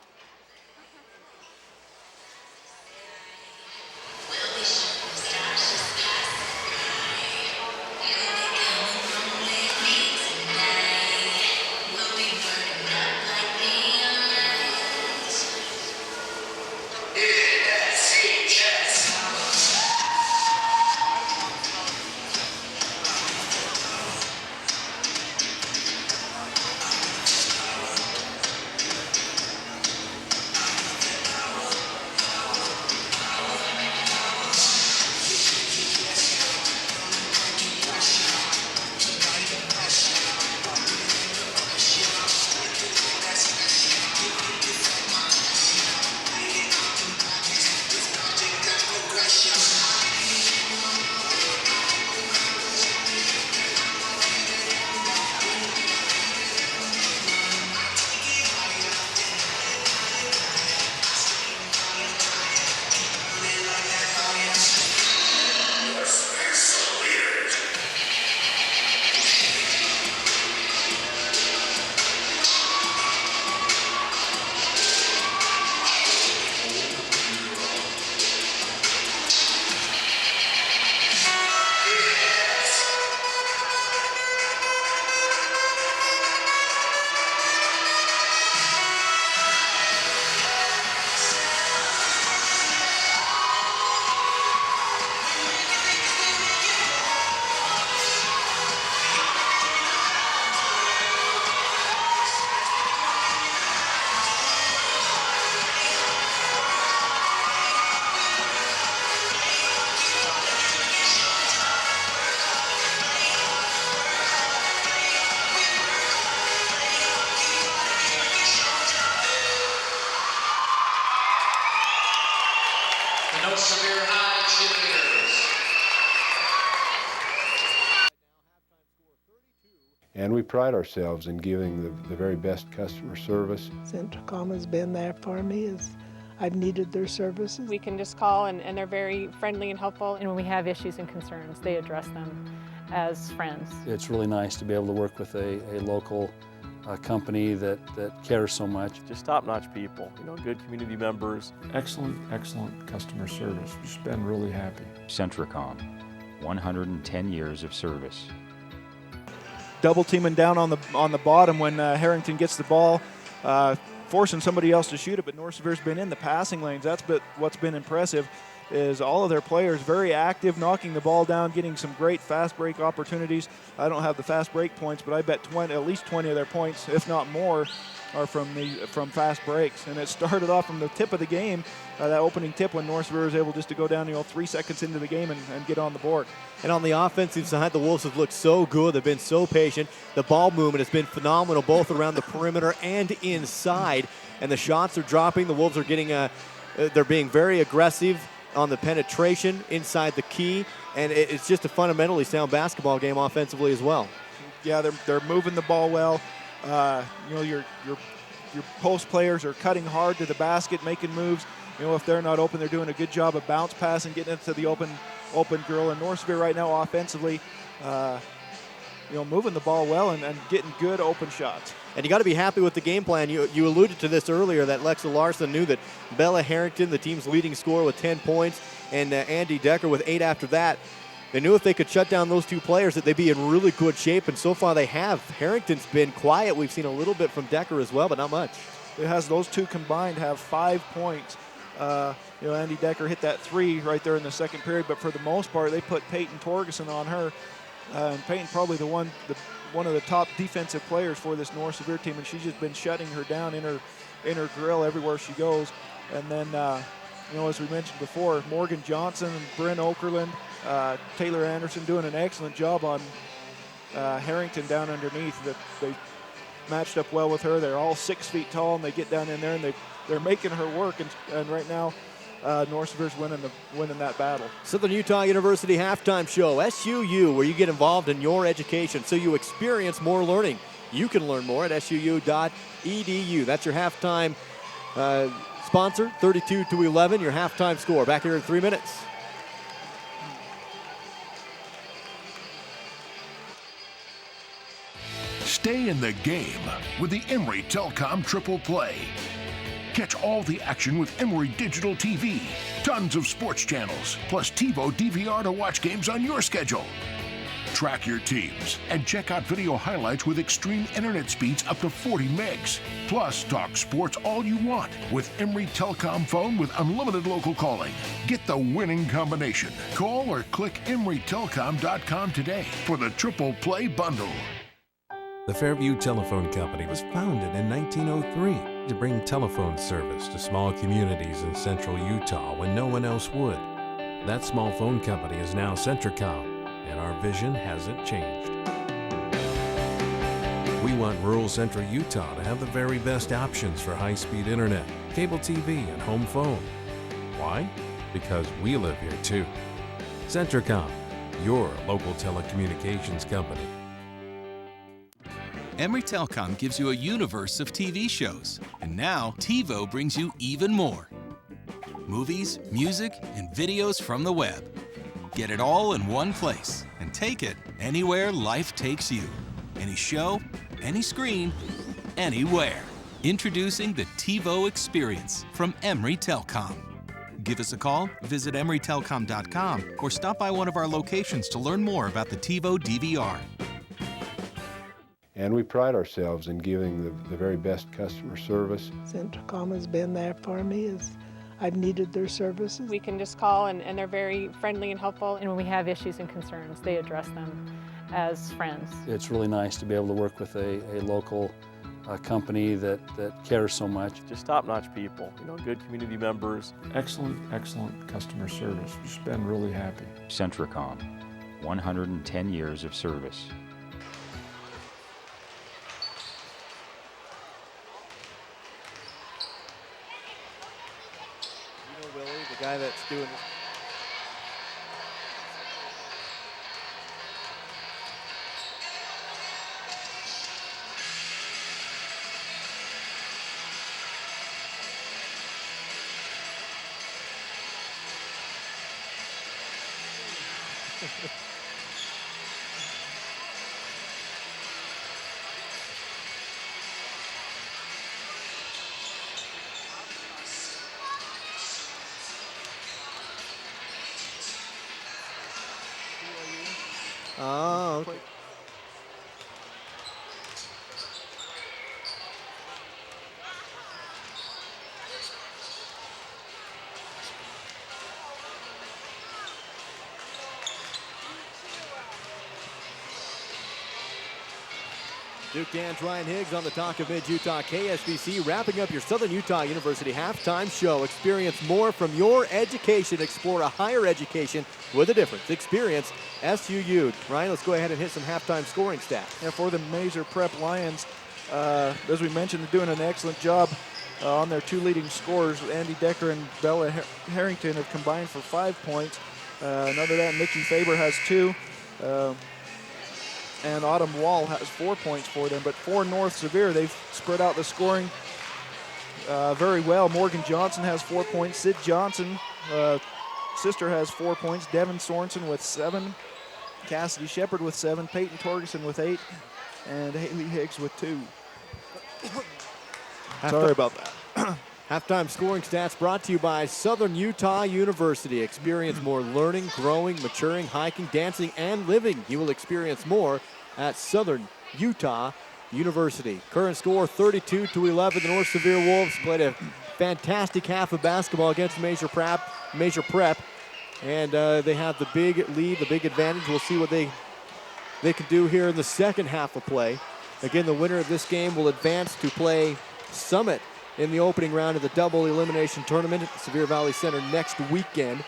Sevier High cheerleaders. And we pride ourselves in giving the very best customer service. Centricom has been there for me as I've needed their services. We can just call and they're very friendly and helpful. And when we have issues and concerns, they address them as friends. It's really nice to be able to work with a local company that cares so much. Just top-notch people, good community members. Excellent customer service. Just been really happy. Centricom, 110 years of service. Double teaming down on the bottom when Harrington gets the ball, forcing somebody else to shoot it, but North Sevier's been in the passing lanes. That's what's been impressive is all of their players very active, knocking the ball down, getting some great fast break opportunities. I don't have the fast break points, but I bet at least 20 of their points, if not more, are from fast breaks. And it started off from the tip of the game, that opening tip when North Severe was able just to go down 3 seconds into the game and get on the board. And on the offensive side, the Wolves have looked so good. They've been so patient. The ball movement has been phenomenal, both around the perimeter and inside. And the shots are dropping. The Wolves are they're being very aggressive on the penetration inside the key, and it's just a fundamentally sound basketball game offensively as well. Yeah, they're moving the ball well. Your post players are cutting hard to the basket, making moves. If they're not open, they're doing a good job of bounce passing, getting into the open girl. And North Severe right now offensively, moving the ball well and getting good open shots. And you got to be happy with the game plan. You alluded to this earlier that Lexa Larson knew that Bella Harrington, the team's leading scorer with 10 points, and Andy Decker with 8 after that. They knew if they could shut down those two players that they'd be in really good shape, and so far they have. Harrington's been quiet. We've seen a little bit from Decker as well, but not much. It has those two combined have 5 points. Andy Decker hit that 3 right there in the second period, but for the most part, they put Peyton Torgerson on her. And Peyton probably one of the top defensive players for this North Severe team, and she's just been shutting her down in her grill everywhere she goes. And then, as we mentioned before, Morgan Johnson and Bryn Okerlund, Taylor Anderson doing an excellent job on Harrington down underneath. That they matched up well with her. They're all 6 feet tall, and they get down in there, and they're making her work. And right now, North Sevier's winning that battle. Southern Utah University halftime show, SUU, where you get involved in your education so you experience more learning. You can learn more at suu.edu. That's your halftime sponsor, 32-11, your halftime score. Back here in 3 minutes. Stay in the game with the Emory Telcom Triple Play. Catch all the action with Emory Digital TV. Tons of sports channels, plus TiVo DVR to watch games on your schedule. Track your teams and check out video highlights with extreme internet speeds up to 40 megs. Plus, talk sports all you want with Emory Telcom phone with unlimited local calling. Get the winning combination. Call or click emerytelcom.com today for the Triple Play Bundle. The Fairview Telephone Company was founded in 1903 to bring telephone service to small communities in central Utah when no one else would. That small phone company is now Centricom, and our vision hasn't changed. We want rural central Utah to have the very best options for high-speed internet, cable TV, and home phone. Why? Because we live here too. Centricom, your local telecommunications company. Emory Telcom gives you a universe of TV shows, and now TiVo brings you even more. Movies, music, and videos from the web. Get it all in one place, and take it anywhere life takes you. Any show, any screen, anywhere. Introducing the TiVo Experience from Emory Telcom. Give us a call, visit emerytelcom.com, or stop by one of our locations to learn more about the TiVo DVR. And we pride ourselves in giving the very best customer service. Centricom has been there for me as I've needed their services. We can just call and they're very friendly and helpful. And when we have issues and concerns, they address them as friends. It's really nice to be able to work with a local company that cares so much. Just top-notch people, good community members. Excellent customer service. Just been really happy. Centricom, 110 years of service. The guy that's doing this. Oh, okay. Duke Dan's Ryan Higgs on the Talk of Mid-Utah KSBC, wrapping up your Southern Utah University halftime show. Experience more from your education. Explore a higher education with a difference. Experience SUU. Ryan, let's go ahead and hit some halftime scoring stats. Yeah, for the Maeser Prep Lions, as we mentioned, they're doing an excellent job on their two leading scorers. Andy Decker and Bella Harrington have combined for 5 points. Another that, Nikki Faber has 2. And Autumn Wall has 4 points for them. But for North Sevier, they've spread out the scoring very well. Morgan Johnson has 4 points. Sid Johnson, sister, has 4 points. Devin Sorensen with 7. Cassidy Shepard with 7. Peyton Torgerson with 8. And Haley Higgs with 2. Sorry about that. Halftime scoring stats brought to you by Southern Utah University. Experience more learning, growing, maturing, hiking, dancing, and living. You will experience more at Southern Utah University. Current score 32-11. The North Sevier Wolves played a fantastic half of basketball against Maeser Prep. And they have the big lead, the big advantage. We'll see what they can do here in the second half of play. Again, the winner of this game will advance to play Summit in the opening round of the double elimination tournament at Sevier Valley Center next weekend.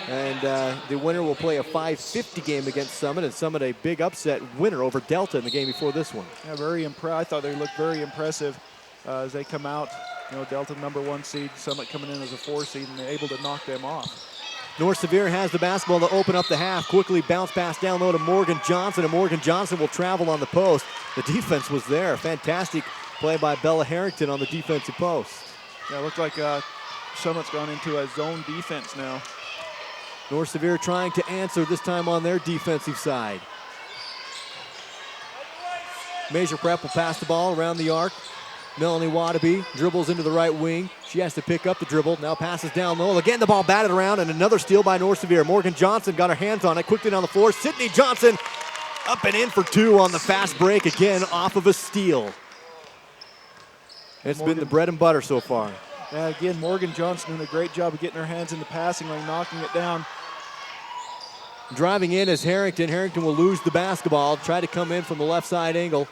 And the winner will play a 5:50 game against Summit, and Summit a big upset winner over Delta in the game before this one. Yeah, very impressed. I thought they looked very impressive as they come out. You know, Delta #1 seed, Summit coming in as a 4 seed, and they're able to knock them off. North Sevier has the basketball to open up the half. Quickly bounce pass down low to Morgan Johnson, and Morgan Johnson will travel on the post. The defense was there. Fantastic play by Bella Harrington on the defensive post. Yeah, it looked like Summit's gone into a zone defense now. North Sevier trying to answer, this time on their defensive side. Maeser Prep will pass the ball around the arc. Melanie Wadaby dribbles into the right wing. She has to pick up the dribble. Now passes down low. Again, the ball batted around, and another steal by North Sevier. Morgan Johnson got her hands on it. Quickly down the floor. Sydney Johnson up and in for 2 on the fast break. Again, off of a steal. It's been the bread and butter so far. Yeah, again, Morgan Johnson doing a great job of getting her hands in the passing lane, knocking it down. Driving in is Harrington. Harrington will lose the basketball. Try to come in from the left side angle.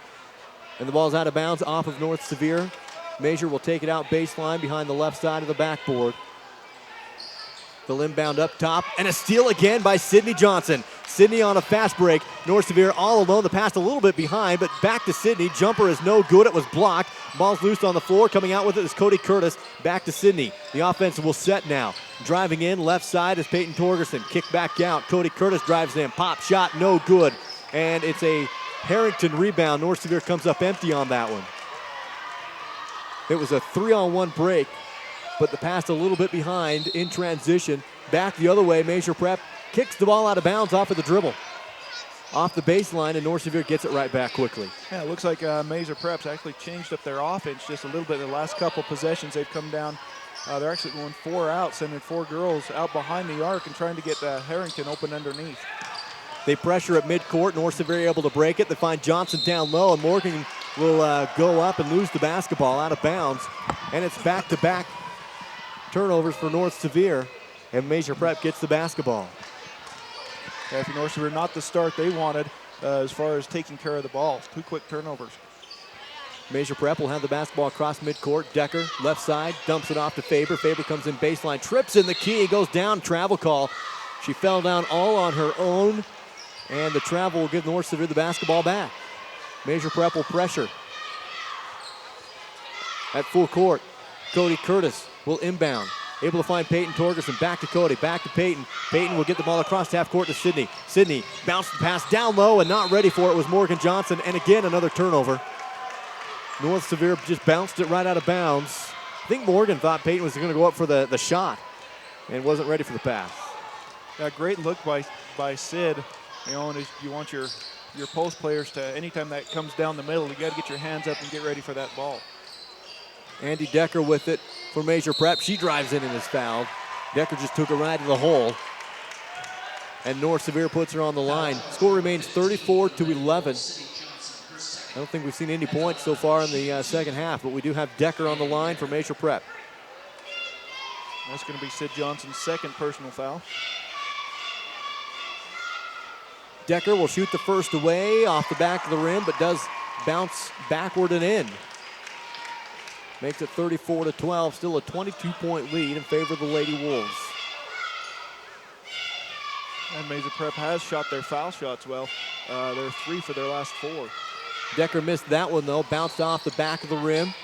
And the ball's out of bounds off of North Sevier. Maeser will take it out baseline behind the left side of the backboard. The inbound up top, and a steal again by Sydney Johnson. Sydney on a fast break. North Sevier all alone. The pass a little bit behind, but back to Sydney. Jumper is no good. It was blocked. Ball's loose on the floor. Coming out with it is Cody Curtis. Back to Sydney. The offense will set now. Driving in, left side is Peyton Torgerson. Kick back out. Cody Curtis drives in. Pop shot, no good. And it's a Harrington rebound. North Sevier comes up empty on that one. It was a 3-on-1 break, but the pass a little bit behind in transition. Back the other way, Maeser Prep kicks the ball out of bounds off of the dribble. Off the baseline, and North Sevier gets it right back quickly. Yeah, it looks like Maeser Prep's actually changed up their offense just a little bit. The last couple possessions, they've come down. They're actually going 4 out, sending 4 girls out behind the arc and trying to get Harrington open underneath. They pressure at midcourt. North Sevier able to break it. They find Johnson down low, and Morgan will go up and lose the basketball out of bounds. And it's back-to-back turnovers for North Sevier, and Maeser Prep gets the basketball. Yeah, for North Sevier, not the start they wanted as far as taking care of the ball. 2 quick turnovers. Maeser Prep will have the basketball across midcourt. Decker, left side, dumps it off to Faber. Faber comes in baseline, trips in the key, goes down, travel call. She fell down all on her own, and the travel will give North Sevier the basketball back. Maeser Prep will pressure. At full court, Cody Curtis will inbound. Able to find Peyton Torgerson. Back to Cody, back to Peyton. Peyton will get the ball across half court to Sydney. Sydney bounced the pass down low and not ready for it was Morgan Johnson. And again, another turnover. North Sevier just bounced it right out of bounds. I think Morgan thought Peyton was going to go up for the shot and wasn't ready for the pass. A great look by Sid. You know, and you want your post players to, anytime that comes down the middle, you got to get your hands up and get ready for that ball. Andy Decker with it for Maeser Prep. She drives in and is fouled. Decker just took a ride to the hole. And North Sevier puts her on the line. Score remains 34-11. I don't think we've seen any points so far in the second half, but we do have Decker on the line for Maeser Prep. That's going to be Sid Johnson's second personal foul. Decker will shoot the first away off the back of the rim, but does bounce backward and in. Makes it 34-12, still a 22-point lead in favor of the Lady Wolves. And Maeser Prep has shot their foul shots well. They're 3 for their last 4. Decker missed that one though, bounced off the back of the rim.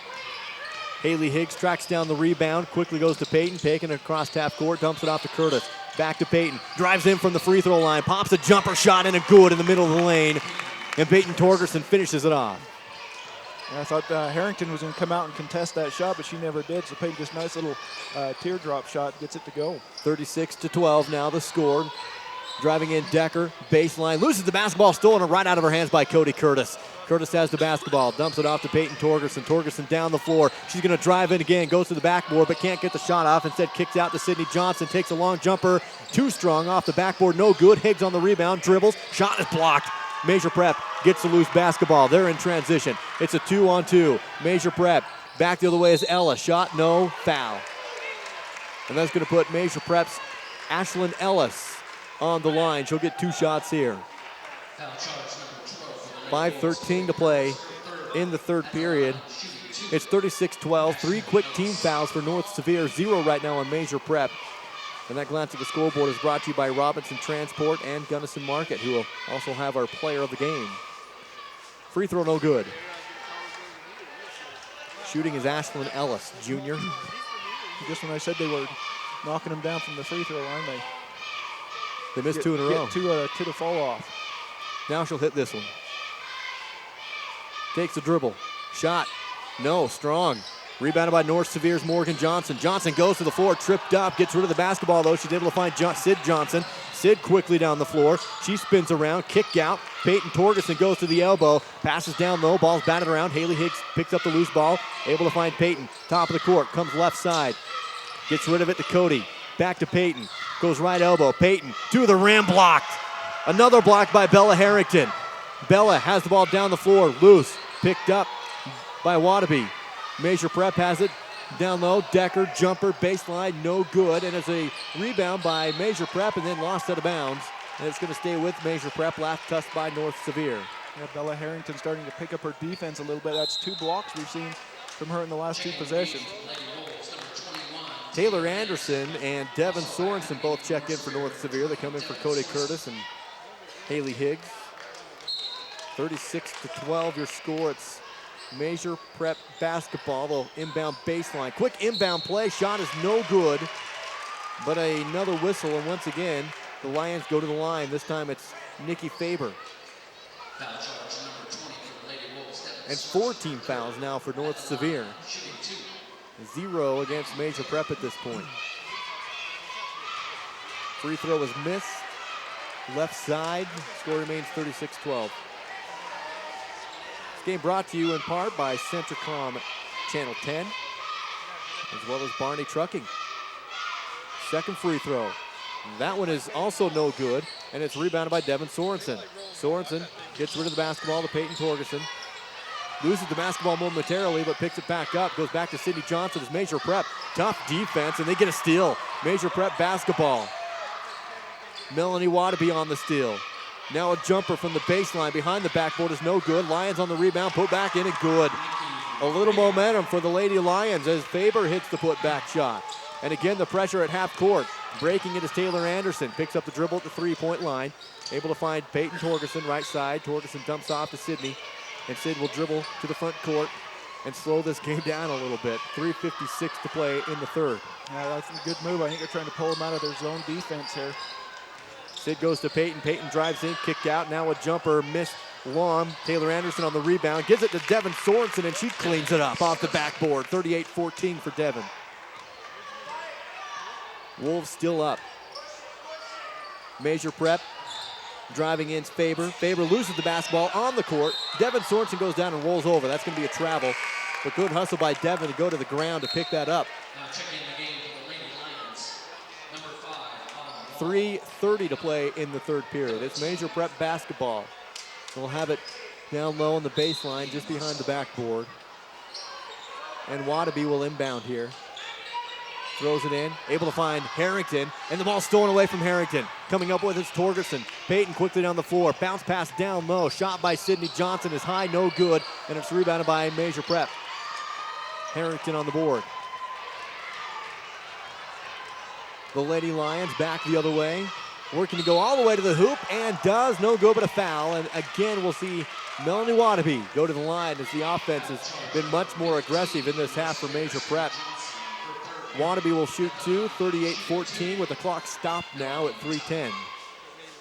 Haley Higgs tracks down the rebound, quickly goes to Peyton, taking it across half court, dumps it off to Curtis. Back to Peyton, drives in from the free throw line, pops a jumper shot and a good in the middle of the lane. And Peyton Torgerson finishes it off. And I thought Harrington was going to come out and contest that shot, but she never did. So Peyton, just nice little teardrop shot, gets it to go. 36-12 now the score. Driving in Decker, baseline, loses the basketball, stolen right out of her hands by Cody Curtis. Curtis has the basketball, dumps it off to Peyton Torgerson. Torgerson down the floor. She's going to drive in again, goes to the backboard, but can't get the shot off. Instead, kicks out to Sydney Johnson, takes a long jumper, too strong off the backboard, no good. Higgs on the rebound, dribbles, shot is blocked. Maeser Prep gets the loose basketball. They're in transition. It's a 2-on-2. Maeser Prep back the other way is Ella. Shot, no, foul. And that's going to put Maeser Prep's Ashlyn Ellis on the line. She'll get 2 shots here. 5:13 to play in the third period. It's 36-12. 3 quick team fouls for North Sevier. 0 right now on Maeser Prep. And that glance at the scoreboard is brought to you by Robinson Transport and Gunnison Market, who will also have our player of the game. Free throw no good. Shooting is Ashlyn Ellis, junior. Just when I said they were knocking him down from the free throw line, they missed 2 in a row. Get two to fall off. Now she'll hit this one. Takes the dribble. Shot. No, strong. Rebounded by North Sevier's Morgan Johnson. Johnson goes to the floor, tripped up, gets rid of the basketball though. She's able to find Sid Johnson. Sid quickly down the floor. She spins around, kick out. Peyton Torgerson goes to the elbow, passes down low, ball's batted around. Haley Higgs picks up the loose ball, able to find Peyton. Top of the court, comes left side. Gets rid of it to Cody. Back to Peyton. Goes right elbow. Peyton to the rim, blocked. Another block by Bella Harrington. Bella has the ball down the floor, loose. Picked up by Wadabe. Maeser Prep has it down low. Decker, jumper, baseline, no good. And it's a rebound by Maeser Prep and then lost out of bounds. And it's going to stay with Maeser Prep, last touched by North Severe. Yeah, Bella Harrington starting to pick up her defense a little bit. That's 2 blocks we've seen from her in the last 2 possessions. Taylor Anderson and Devin Sorensen both check in for North Severe. They come in for Cody Curtis and Haley Higgs. 36-12 your score. It's Maeser Prep basketball. They'll inbound baseline. Quick inbound play. Shot is no good. But another whistle, and once again, the Lions go to the line. This time it's Nikki Faber. And 14 fouls now for North Severe. 0 against Maeser Prep at this point. Free throw is missed. Left side. Score remains 36-12. This game brought to you in part by Centricom Channel 10, as well as Barney Trucking. Second free throw. That one is also no good, and it's rebounded by Devin Sorensen. Sorensen gets rid of the basketball to Peyton Torgerson. Loses the basketball momentarily, but picks it back up. Goes back to Sydney Johnson as Maeser Prep. Tough defense, and they get a steal. Maeser Prep basketball. Melanie Wadabe on the steal. Now a jumper from the baseline behind the backboard is no good. Lions on the rebound, put back in and good. A little momentum for the Lady Lions as Faber hits the putback shot. And again, the pressure at half court. Breaking it is Taylor Anderson. Picks up the dribble at the 3-point line. Able to find Peyton Torgerson right side. Torgerson dumps off to Sydney. And Sid will dribble to the front court and slow this game down a little bit. 3:56 to play in the third. Yeah, that's a good move. I think they're trying to pull them out of their zone defense here. Sid goes to Peyton. Peyton drives in, kicked out. Now a jumper missed long. Taylor Anderson on the rebound. Gives it to Devin Sorensen, and she cleans it up off the backboard. 38-14 for Devin. Wolves still up. Maeser Prep driving in Faber. Faber loses the basketball on the court. Devin Sorensen goes down and rolls over. That's going to be a travel. But good hustle by Devin to go to the ground to pick that up. 3:30 to play in the third period. It's Maeser Prep basketball. They'll have it down low on the baseline just behind the backboard. And Wadabe will inbound here. Throws it in, able to find Harrington, and the ball stolen away from Harrington. Coming up with it's Torgerson. Peyton quickly down the floor. Bounce pass down low. Shot by Sydney Johnson is high, no good, and it's rebounded by Maeser Prep. Harrington on the board. The Lady Lions back the other way. Working to go all the way to the hoop, and does. No good, but a foul. And again, we'll see Melanie Wadabe go to the line as the offense has been much more aggressive in this half for Maeser Prep. Wadabe will shoot 2, 38-14 with the clock stopped now at 3:10.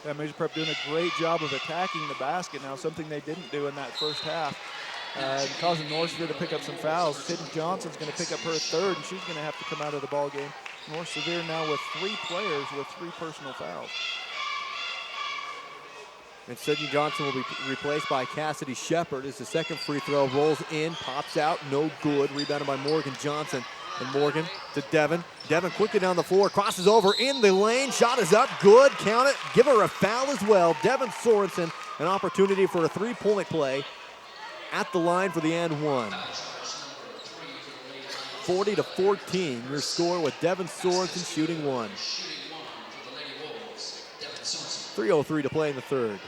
Yeah, Maeser Prep doing a great job of attacking the basket now, something they didn't do in that first half. Causing North Severe to pick up some fouls. Sydney Johnson's going to pick up her third, and she's going to have to come out of the ball game. North Severe now with 3 players with 3 personal fouls. And Sydney Johnson will be replaced by Cassidy Shepard as the second free throw rolls in, pops out, no good. Rebounded by Morgan Johnson. And Morgan to Devin. Devin quickly down the floor, crosses over in the lane. Shot is up, good, count it. Give her a foul as well. Devin Sorensen, an opportunity for a 3-point play at the line for the and one. 40-14, your score with Devin Sorensen shooting 1. 3:03 to play in the third.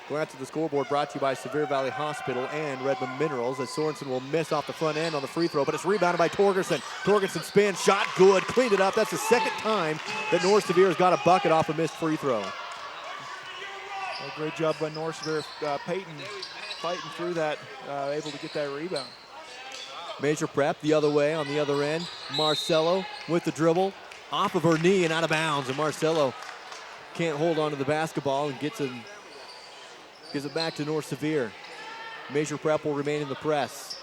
Glance at the scoreboard brought to you by Sevier Valley Hospital and Redmond Minerals, as Sorensen will miss off the front end on the free throw, but it's rebounded by Torgerson. Torgerson spins, shot good, cleaned it up. That's the second time that North Sevier has got a bucket off a missed free throw. A great job by North Sevier. Peyton fighting through that, able to get that rebound. Maeser Prep the other way on the other end. Marcelo with the dribble, off of her knee and out of bounds, and Marcelo can't hold on to the basketball and gives it back to North Sevier. Maeser Prep will remain in the press.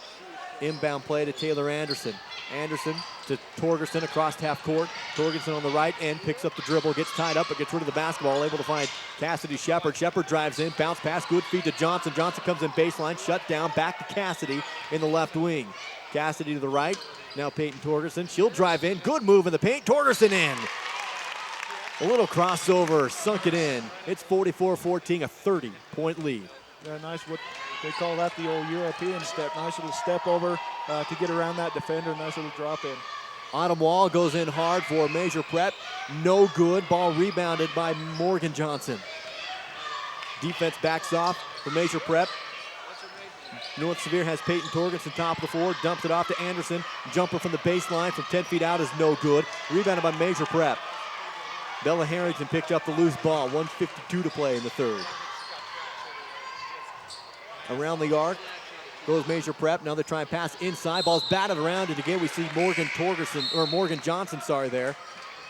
Inbound play to Taylor Anderson. Anderson to Torgerson across half court. Torgerson on the right end, picks up the dribble, gets tied up, but gets rid of the basketball, able to find Cassidy Shepard. Shepard drives in, bounce pass, good feed to Johnson. Johnson comes in baseline, shut down, back to Cassidy in the left wing. Cassidy to the right, now Peyton Torgerson. She'll drive in, good move in the paint, Torgerson in. A little crossover, sunk it in. It's 44-14, a 30-point lead. Yeah, nice, what they call that the old European step. Nice little step over to get around that defender, nice little drop in. Autumn Wall goes in hard for Maeser Prep. No good, ball rebounded by Morgan Johnson. Defense backs off for Maeser Prep. North Sevier has Peyton Torgerson top of the floor, dumps it off to Anderson. Jumper from the baseline from 10 feet out is no good. Rebounded by Maeser Prep. Bella Harrington picked up the loose ball, 1:52 to play in the third. Around the arc goes Maeser Prep. Now they try and pass inside. Ball's batted around, and again we see Morgan Johnson there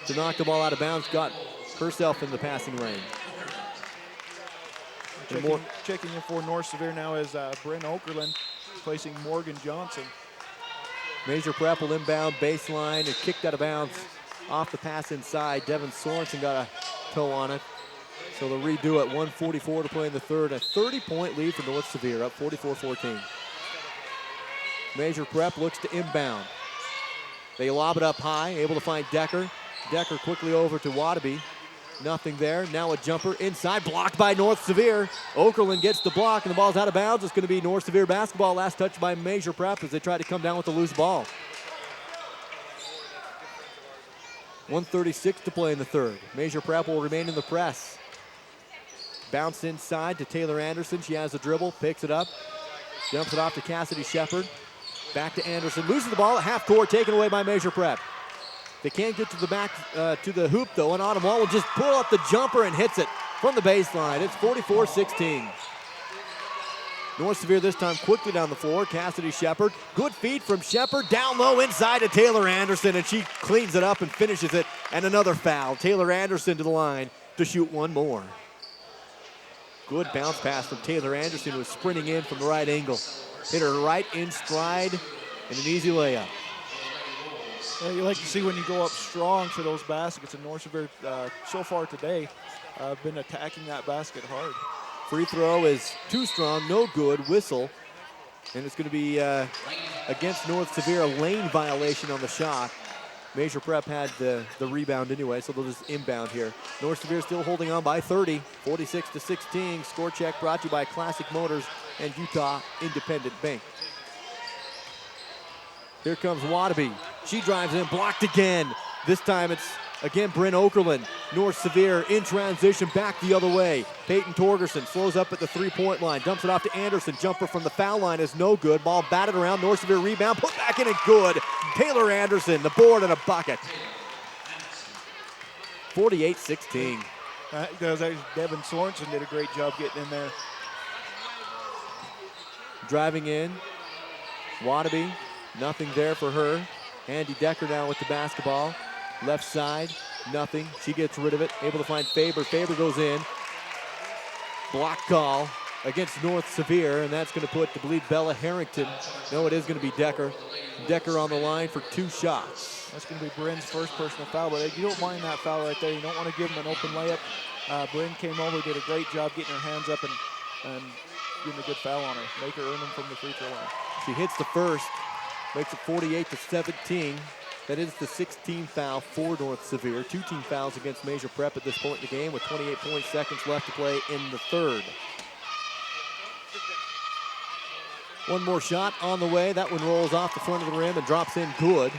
to knock the ball out of bounds. Got herself in the passing lane. Checking in for North Sevier now is Bryn Okerlund, placing Morgan Johnson. Maeser Prep will inbound baseline and kicked out of bounds off the pass inside. Devin Sorensen got a toe on it. So they'll redo it. 1:44 to play in the third. A 30-point lead for North Sevier, up 44-14. Maeser Prep looks to inbound. They lob it up high, able to find Decker. Decker quickly over to Wadabe. Nothing there. Now a jumper inside, blocked by North Sevier. Okerlund gets the block, and the ball's out of bounds. It's going to be North Sevier basketball. Last touch by Maeser Prep as they try to come down with the loose ball. 1:36 to play in the third. Maeser Prep will remain in the press. Bounce inside to Taylor Anderson. She has the dribble, picks it up, jumps it off to Cassidy Shepard. Back to Anderson, loses the ball at half court, taken away by Maeser Prep. They can't get to the back to the hoop though, and Autumn Wall will just pull up the jumper and hits it from the baseline. It's 44-16. North Sevier this time quickly down the floor. Cassidy Shepard, good feed from Shepard, down low inside to Taylor Anderson, and she cleans it up and finishes it, and another foul. Taylor Anderson to the line to shoot one more. Good bounce pass from Taylor Anderson, who was sprinting in from the right angle. Hit her right in stride and an easy layup. Well, you like to see when you go up strong for those baskets, and North Sevier so far today been attacking that basket hard. Free throw is too strong, no good, whistle. And it's going to be against North Sevier, a lane violation on the shot. Maeser Prep had the rebound anyway, so they'll just inbound here. North Sevier still holding on by 30, 46-16. Score check brought to you by Classic Motors and Utah Independent Bank. Here comes Wadabe. She drives in, blocked again. This time it's again Bryn Okerlund. North Sevier in transition, back the other way. Peyton Torgerson slows up at the three-point line, dumps it off to Anderson. Jumper from the foul line is no good. Ball batted around, North Sevier rebound, put back in and good. Taylor Anderson, the board and a bucket. 48-16. Devin Sorensen did a great job getting in there. Driving in, Wadabe, nothing there for her. Andy Decker now with the basketball. Left side, nothing. She gets rid of it, able to find Faber. Faber goes in. Block call against North Sevier, and that's going to put, I believe, Bella Harrington. No, it is going to be Decker. Decker on the line for 2 shots. That's going to be Bryn's first personal foul, but you don't mind that foul right there. You don't want to give him an open layup. Bryn came over, did a great job getting her hands up and getting a good foul on her. Make her earn them from the free throw line. She hits the first, makes it 48-17. That is the 16th foul for North Sevier. 2 team fouls against Maeser Prep at this point in the game with 28 seconds left to play in the third. One more shot on the way. That one rolls off the front of the rim and drops in good.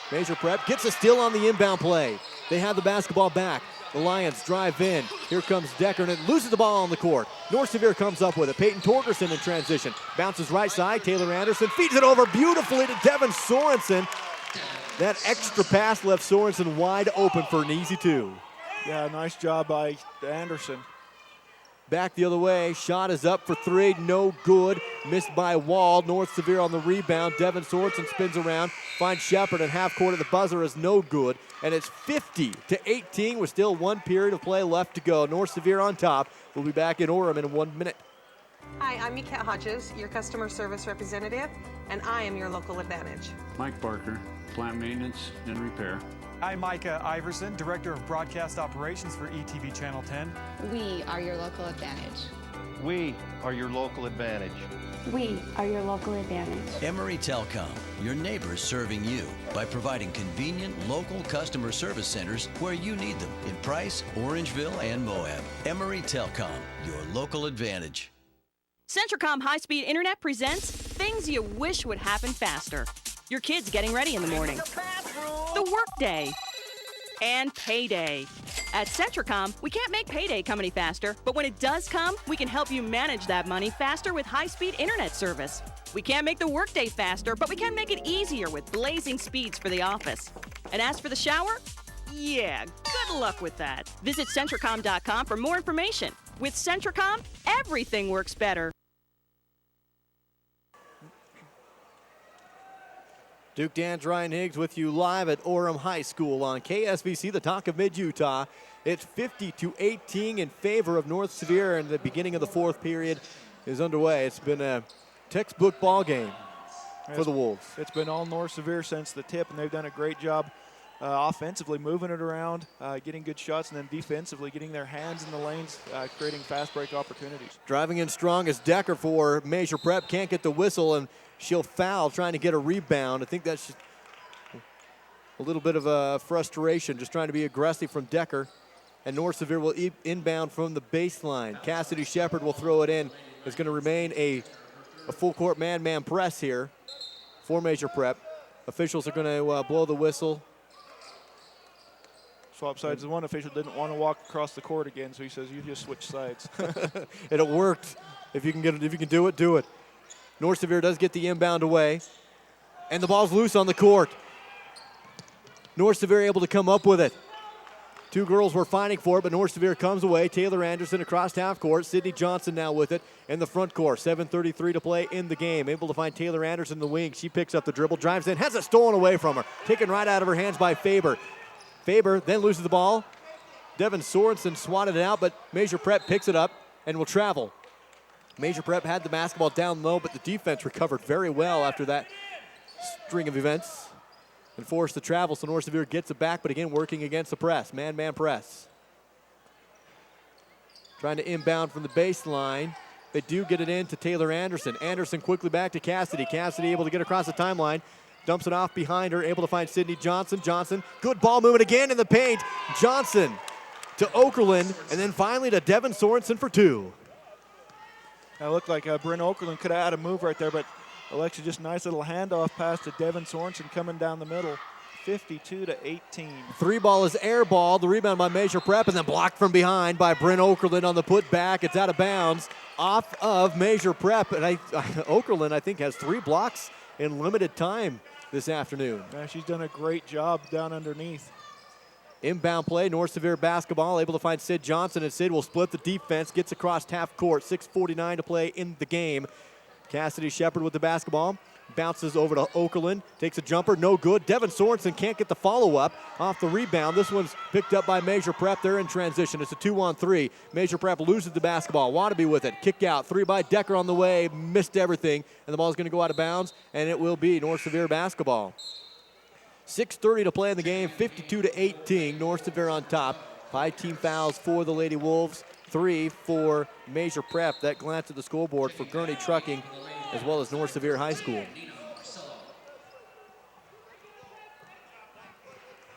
Maeser Prep gets a steal on the inbound play. They have the basketball back. The Lions drive in. Here comes Decker, and it loses the ball on the court. North Sevier comes up with it. Peyton Torgerson in transition. Bounces right side. Taylor Anderson feeds it over beautifully to Devin Sorensen. That extra pass left Sorensen wide open for an easy two. Yeah, nice job by Anderson. Back the other way. Shot is up for three. No good. Missed by Wall. North Sevier on the rebound. Devin Sorensen spins around. Finds Shepard at half court at the buzzer is no good. And it's 50-18 with still one period of play left to go. North Sevier on top. We'll be back in Orem in 1 minute. Hi, I'm Mikat Hodges, your customer service representative, and I am your local advantage. Mike Barker, plant maintenance and repair. I'm Micah Iverson, Director of Broadcast Operations for ETV Channel 10. We are your local advantage. We are your local advantage. We are your local advantage. Emory Telecom, your neighbors serving you by providing convenient local customer service centers where you need them in Price, Orangeville, and Moab. Emory Telecom, your local advantage. Centricom High-Speed Internet presents things you wish would happen faster. Your kids getting ready in the morning. The workday. And payday. At Centricom, we can't make payday come any faster, but when it does come, we can help you manage that money faster with high-speed internet service. We can't make the workday faster, but we can make it easier with blazing speeds for the office. And as for the shower, yeah, good luck with that. Visit Centricom.com for more information. With Centricom, everything works better. Duke Dan's Ryan Higgs with you live at Orem High School on KSVC, the talk of mid-Utah. It's 50-18 in favor of North Sevier, and the beginning of the fourth period is underway. It's been a textbook ball game for the Wolves. It's been all North Sevier since the tip, and they've done a great job offensively moving it around, getting good shots, and then defensively getting their hands in the lanes, creating fast break opportunities. Driving in strong is Decker for Maeser Prep. Can't get the whistle, and she'll foul trying to get a rebound. I think that's just a little bit of a frustration, just trying to be aggressive from Decker. And North Sevier will inbound from the baseline. Cassidy Shepard will throw it in. It's going to remain a full court man-man press here for Maeser Prep. Officials are going to blow the whistle. Swap sides. The one official didn't want to walk across the court again, so he says, "You just switch sides." It worked. If you can get it, if you can do it, do it. North Sevier does get the inbound away, and the ball's loose on the court. North Sevier able to come up with it. Two girls were fighting for it, but North Sevier comes away. Taylor Anderson across half court. Sydney Johnson now with it in the front court. 7:33 to play in the game. Able to find Taylor Anderson in the wing. She picks up the dribble, drives in, has it stolen away from her. Taken right out of her hands by Faber. Faber then loses the ball. Devin Sorensen swatted it out, but Maeser Prep picks it up and will travel. Maeser Prep had the basketball down low, but the defense recovered very well after that string of events and forced the travel, so North Sevier gets it back, but again, working against the press, man-man press. Trying to inbound from the baseline. They do get it in to Taylor Anderson. Anderson quickly back to Cassidy. Cassidy able to get across the timeline. Dumps it off behind her, able to find Sydney Johnson. Johnson, good ball movement again in the paint. Johnson to Okerlund, and then finally to Devin Sorensen for two. It looked like Bryn Okerlund could have had a move right there, but Alexa, just nice little handoff pass to Devin Sorensen coming down the middle. 52-18. Three ball is air ball. The rebound by Maeser Prep, and then blocked from behind by Bryn Okerlund on the putback. It's out of bounds off of Maeser Prep. And Okerlund, I think, has 3 blocks in limited time this afternoon. Yeah, she's done a great job down underneath. Inbound play, North Sevier basketball, able to find Sid Johnson, and Sid will split the defense, gets across half court, 6:49 to play in the game. Cassidy Shepard with the basketball, bounces over to Okerlund, takes a jumper, no good. Devin Sorensen can't get the follow-up off the rebound. This one's picked up by Maeser Prep. They're in transition. It's a 2-on-3. Maeser Prep loses the basketball. Wadabe with it, kick out, 3 by Decker on the way, missed everything, and the ball's going to go out of bounds, and it will be North Sevier basketball. 6:30 to play in the game, 52-18. North Sevier on top. 5 team fouls for the Lady Wolves, 3 for Maeser Prep. That glance at the scoreboard for Gurney Trucking, as well as North Sevier High School.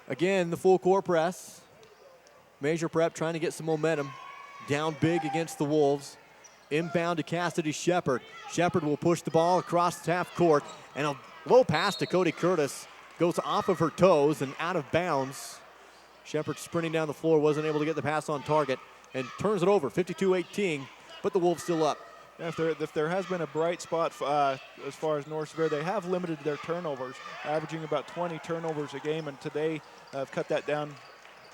Again, the full court press. Maeser Prep trying to get some momentum. Down big against the Wolves. Inbound to Cassidy Shepard. Shepard will push the ball across half court, and a low pass to Cody Curtis goes off of her toes and out of bounds. Shepard sprinting down the floor, wasn't able to get the pass on target, and turns it over, 52-18, but the Wolves still up. If there has been a bright spot as far as North Sevier, they have limited their turnovers, averaging about 20 turnovers a game, and today have cut that down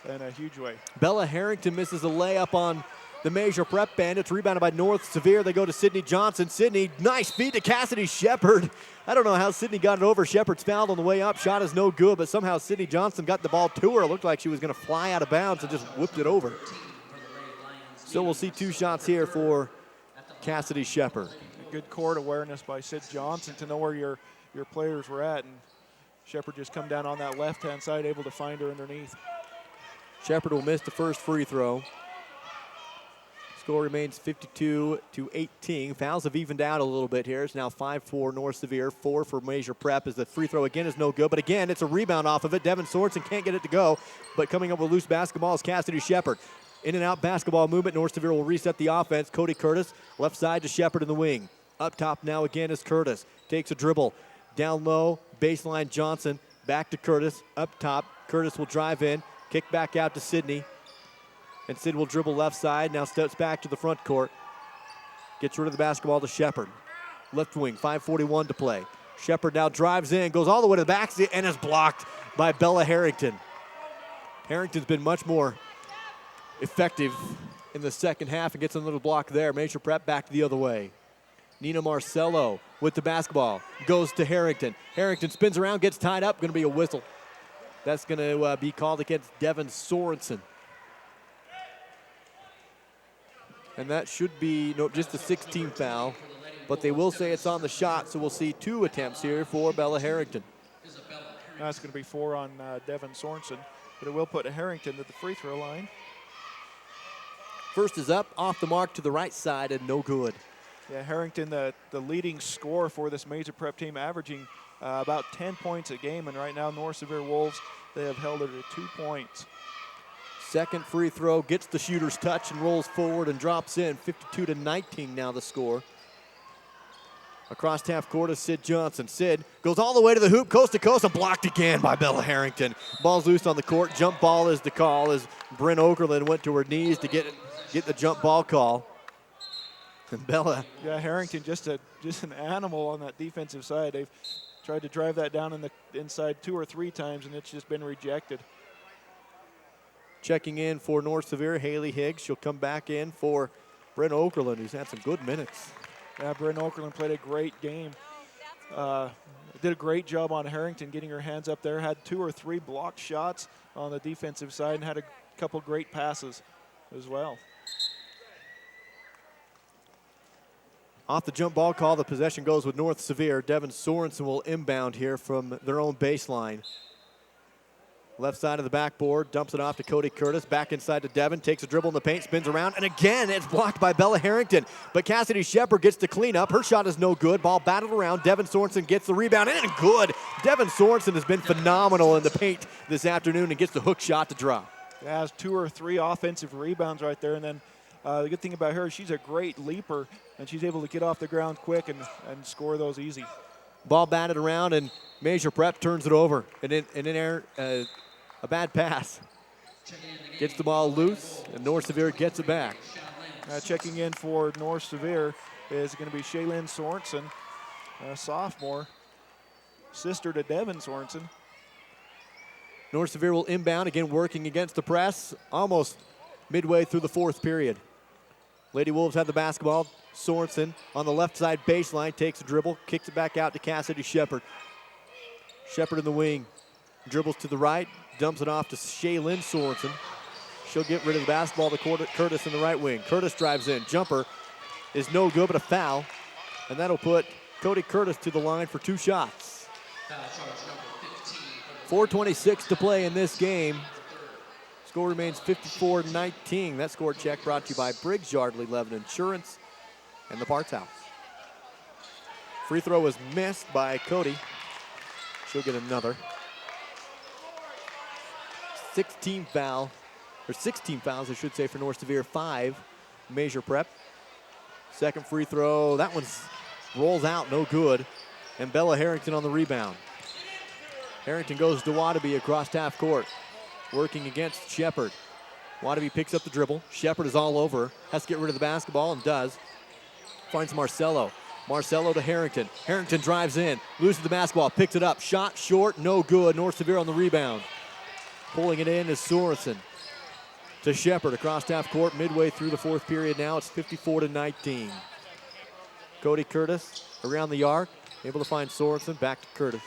in a huge way. Bella Harrington misses a layup on the Maeser Prep Bandits, rebounded by North Sevier. They go to Sydney Johnson. Sydney, nice feed to Cassidy Shepard. I don't know how Sydney got it over. Shepard's fouled on the way up. Shot is no good, but somehow Sydney Johnson got the ball to her. It looked like she was going to fly out of bounds and just whipped it over. So we'll see 2 shots here for Cassidy Shepard. Good court awareness by Sid Johnson to know where your players were at, and Shepard just come down on that left-hand side, able to find her underneath. Shepard will miss the first free throw. Score remains 52-18. Fouls have evened out a little bit here. It's now 5-4 North Sevier, 4 for Maeser Prep, as the free throw again is no good. But again, it's a rebound off of it. Devin Sorensen can't get it to go, but coming up with loose basketball is Cassidy Shepard. In and out basketball movement. North Sevier will reset the offense. Cody Curtis, left side to Shepard in the wing. Up top now again is Curtis. Takes a dribble. Down low, baseline Johnson. Back to Curtis. Up top, Curtis will drive in. Kick back out to Sydney. And Sid will dribble left side. Now steps back to the front court. Gets rid of the basketball to Shepard. Left wing, 5:41 to play. Shepard now drives in, goes all the way to the back and is blocked by Bella Harrington. Harrington's been much more effective in the second half and gets a little block there. Maeser Prep back the other way. Nina Marcello with the basketball. Goes to Harrington. Harrington spins around, gets tied up. Going to be a whistle. That's going to be called against Devin Sorensen. And that should be just a 16th foul. But they will say it's on the shot, so we'll see 2 attempts here for Bella Harrington. That's going to be 4 on Devin Sorensen. But it will put Harrington at the free throw line. First is up, off the mark to the right side, and no good. Yeah, Harrington, the leading scorer for this Maeser Prep team, averaging about 10 points a game. And right now, North Sevier Wolves, they have held her to 2 points. Second free throw, gets the shooter's touch and rolls forward and drops in. 52-19 now the score. Across half court is Sid Johnson. Sid goes all the way to the hoop, coast to coast, and blocked again by Bella Harrington. Ball's loose on the court. Jump ball is the call as Bryn Okerlund went to her knees to get the jump ball call. And Bella. Yeah, Harrington just an animal on that defensive side. They've tried to drive that down in the inside 2 or 3 times, and it's just been rejected. Checking in for North Sevier, Haley Higgs. She'll come back in for Bryn Okerlund, who's had some good minutes. Yeah, Bryn Okerlund played a great game. Did a great job on Harrington getting her hands up there. Had 2 or 3 blocked shots on the defensive side and had a couple great passes as well. Off the jump ball call, the possession goes with North Sevier. Devin Sorensen will inbound here from their own baseline. Left side of the backboard, dumps it off to Cody Curtis. Back inside to Devin, takes a dribble in the paint, spins around, and again it's blocked by Bella Harrington. But Cassidy Shepard gets the cleanup. Her shot is no good. Ball battled around. Devin Sorensen gets the rebound, and good. Devin Sorensen has been phenomenal in the paint this afternoon and gets the hook shot to drop. Yeah, has 2 or 3 offensive rebounds right there, and then the good thing about her, she's a great leaper, and she's able to get off the ground quick and score those easy. Ball batted around, and Maeser Prep turns it over. And in air, a bad pass. Gets the ball loose, and North Sevier gets it back. Checking in for North Sevier is going to be Shaylin Sorensen, a sophomore, sister to Devin Sorensen. North Sevier will inbound, again working against the press, almost midway through the 4th period. Lady Wolves have the basketball. Sorensen on the left side baseline, takes a dribble, kicks it back out to Cassidy Shepard. Shepard in the wing, dribbles to the right, dumps it off to Shaylin Sorensen. She'll get rid of the basketball to Curtis in the right wing. Curtis drives in. Jumper is no good, but a foul. And that'll put Cody Curtis to the line for 2 shots. 4:26 to play in this game. Score remains 54-19. That score check brought to you by Briggs Yardley Levin Insurance and the Parts House. Free throw was missed by Cody. She'll get another. 16 fouls, I should say, for North Sevier. 5 Maeser Prep. Second free throw, that one rolls out, no good. And Bella Harrington on the rebound. Harrington goes to Wadabe across half court. working against Shepard. Wadabe picks up the dribble. Shepard is all over. Has to get rid of the basketball and does. Finds Marcelo. Marcelo to Harrington. Harrington drives in, loses the basketball, picks it up. Shot short, no good. North Sevier on the rebound. Pulling it in is Sorensen. To Shepard across half court, midway through the fourth period now. It's 54-19. Cody Curtis around the arc, able to find Sorensen. Back to Curtis.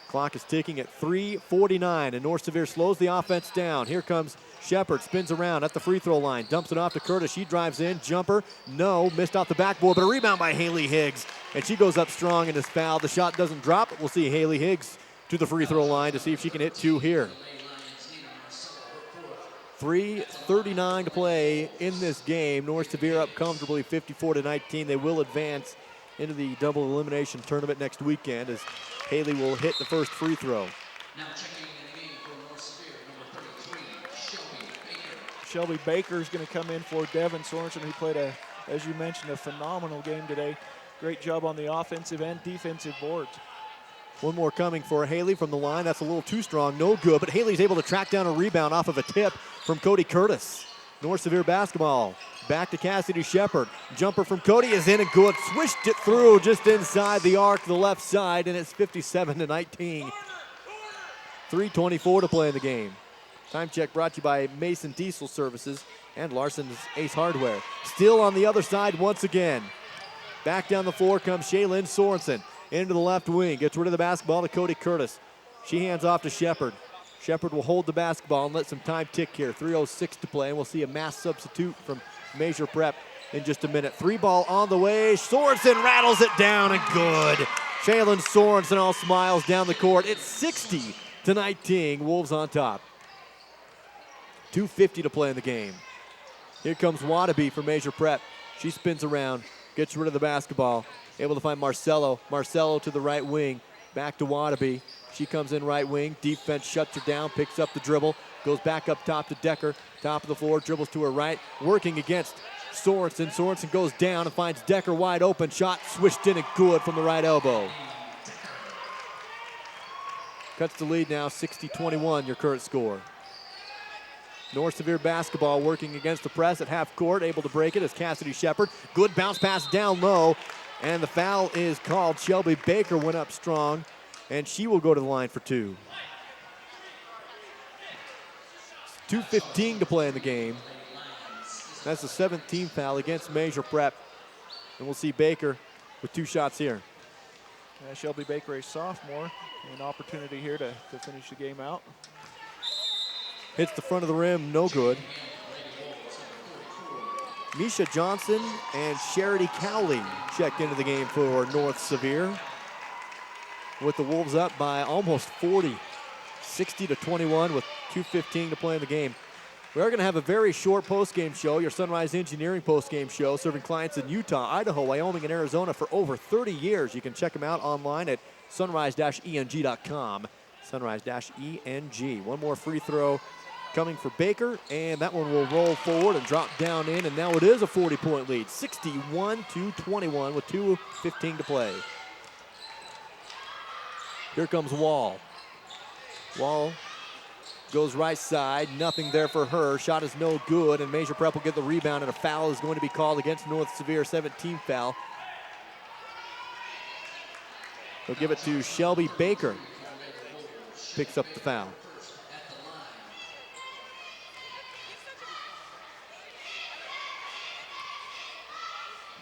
Clock is ticking at 3:49, and North Sevier slows the offense down. Here comes Shepard, spins around at the free throw line, dumps it off to Curtis. She drives in, jumper, no, missed off the backboard, but a rebound by Haley Higgs. And she goes up strong and is fouled. The shot doesn't drop, but we'll see Haley Higgs to the free throw line to see if she can hit two here. 3:39 to play in this game. North Sevier up comfortably 54-19. They will advance into the double elimination tournament next weekend as Haley will hit the first free throw. Now checking in the game for North Sevier, number 33, Shelby Baker. Shelby Baker is going to come in for Devin Sorensen, who played, as you mentioned, a phenomenal game today. Great job on the offensive and defensive boards. One more coming for Haley from the line. That's a little too strong, no good, but Haley's able to track down a rebound off of a tip from Cody Curtis. North Sevier basketball. Back to Cassidy Shepard. Jumper from Cody is in and good. Swished it through just inside the arc, the left side, and it's 57-19. 3:24 to play in the game. Time check brought to you by Mason Diesel Services and Larson's Ace Hardware. Still on the other side once again. Back down the floor comes Shaylin Sorensen. Into the left wing. Gets rid of the basketball to Cody Curtis. She hands off to Shepard. Shepard will hold the basketball and let some time tick here. 3:06 to play, and we'll see a mass substitute from Maeser Prep in just a minute. Three ball on the way. Sorensen rattles it down and good. Shaylin Sorensen all smiles down the court. It's 60-19. Wolves on top. 2:50 to play in the game. Here comes Wadabe for Maeser Prep. She spins around, gets rid of the basketball. Able to find Marcelo. Marcelo to the right wing. Back to Wadabe. She comes in right wing. Defense shuts her down, picks up the dribble, goes back up top to Decker. Top of the floor, dribbles to her right. Working against Sorensen. Sorensen goes down and finds Decker wide open. Shot swished in and good from the right elbow. Cuts the lead now, 60-21, your current score. North Sevier basketball working against the press at half court. Able to break it as Cassidy Shepard. Good bounce pass down low. And the foul is called. Shelby Baker went up strong, and she will go to the line for two. 2:15 to play in the game. That's the 17th foul against Maeser Prep. And we'll see Baker with two shots here. Shelby Baker, a sophomore, an opportunity here to finish the game out. Hits the front of the rim, no good. Misha Johnson and Charity Cowley checked into the game for North Sevier. With the Wolves up by almost 40, 60-21 with 2:15 to play in the game. We are going to have a very short post-game show, your Sunrise Engineering post-game show, serving clients in Utah, Idaho, Wyoming, and Arizona for over 30 years. You can check them out online at sunrise-eng.com. Sunrise-ENG. One more free throw coming for Baker, and that one will roll forward and drop down in, and now it is a 40-point lead, 61-21 with 2:15 to play. Here comes Wall. Wall goes right side, nothing there for her. Shot is no good, and Maeser Prep will get the rebound, and a foul is going to be called against North Sevier, 17th foul. They'll give it to Shelby Baker. Picks up the foul.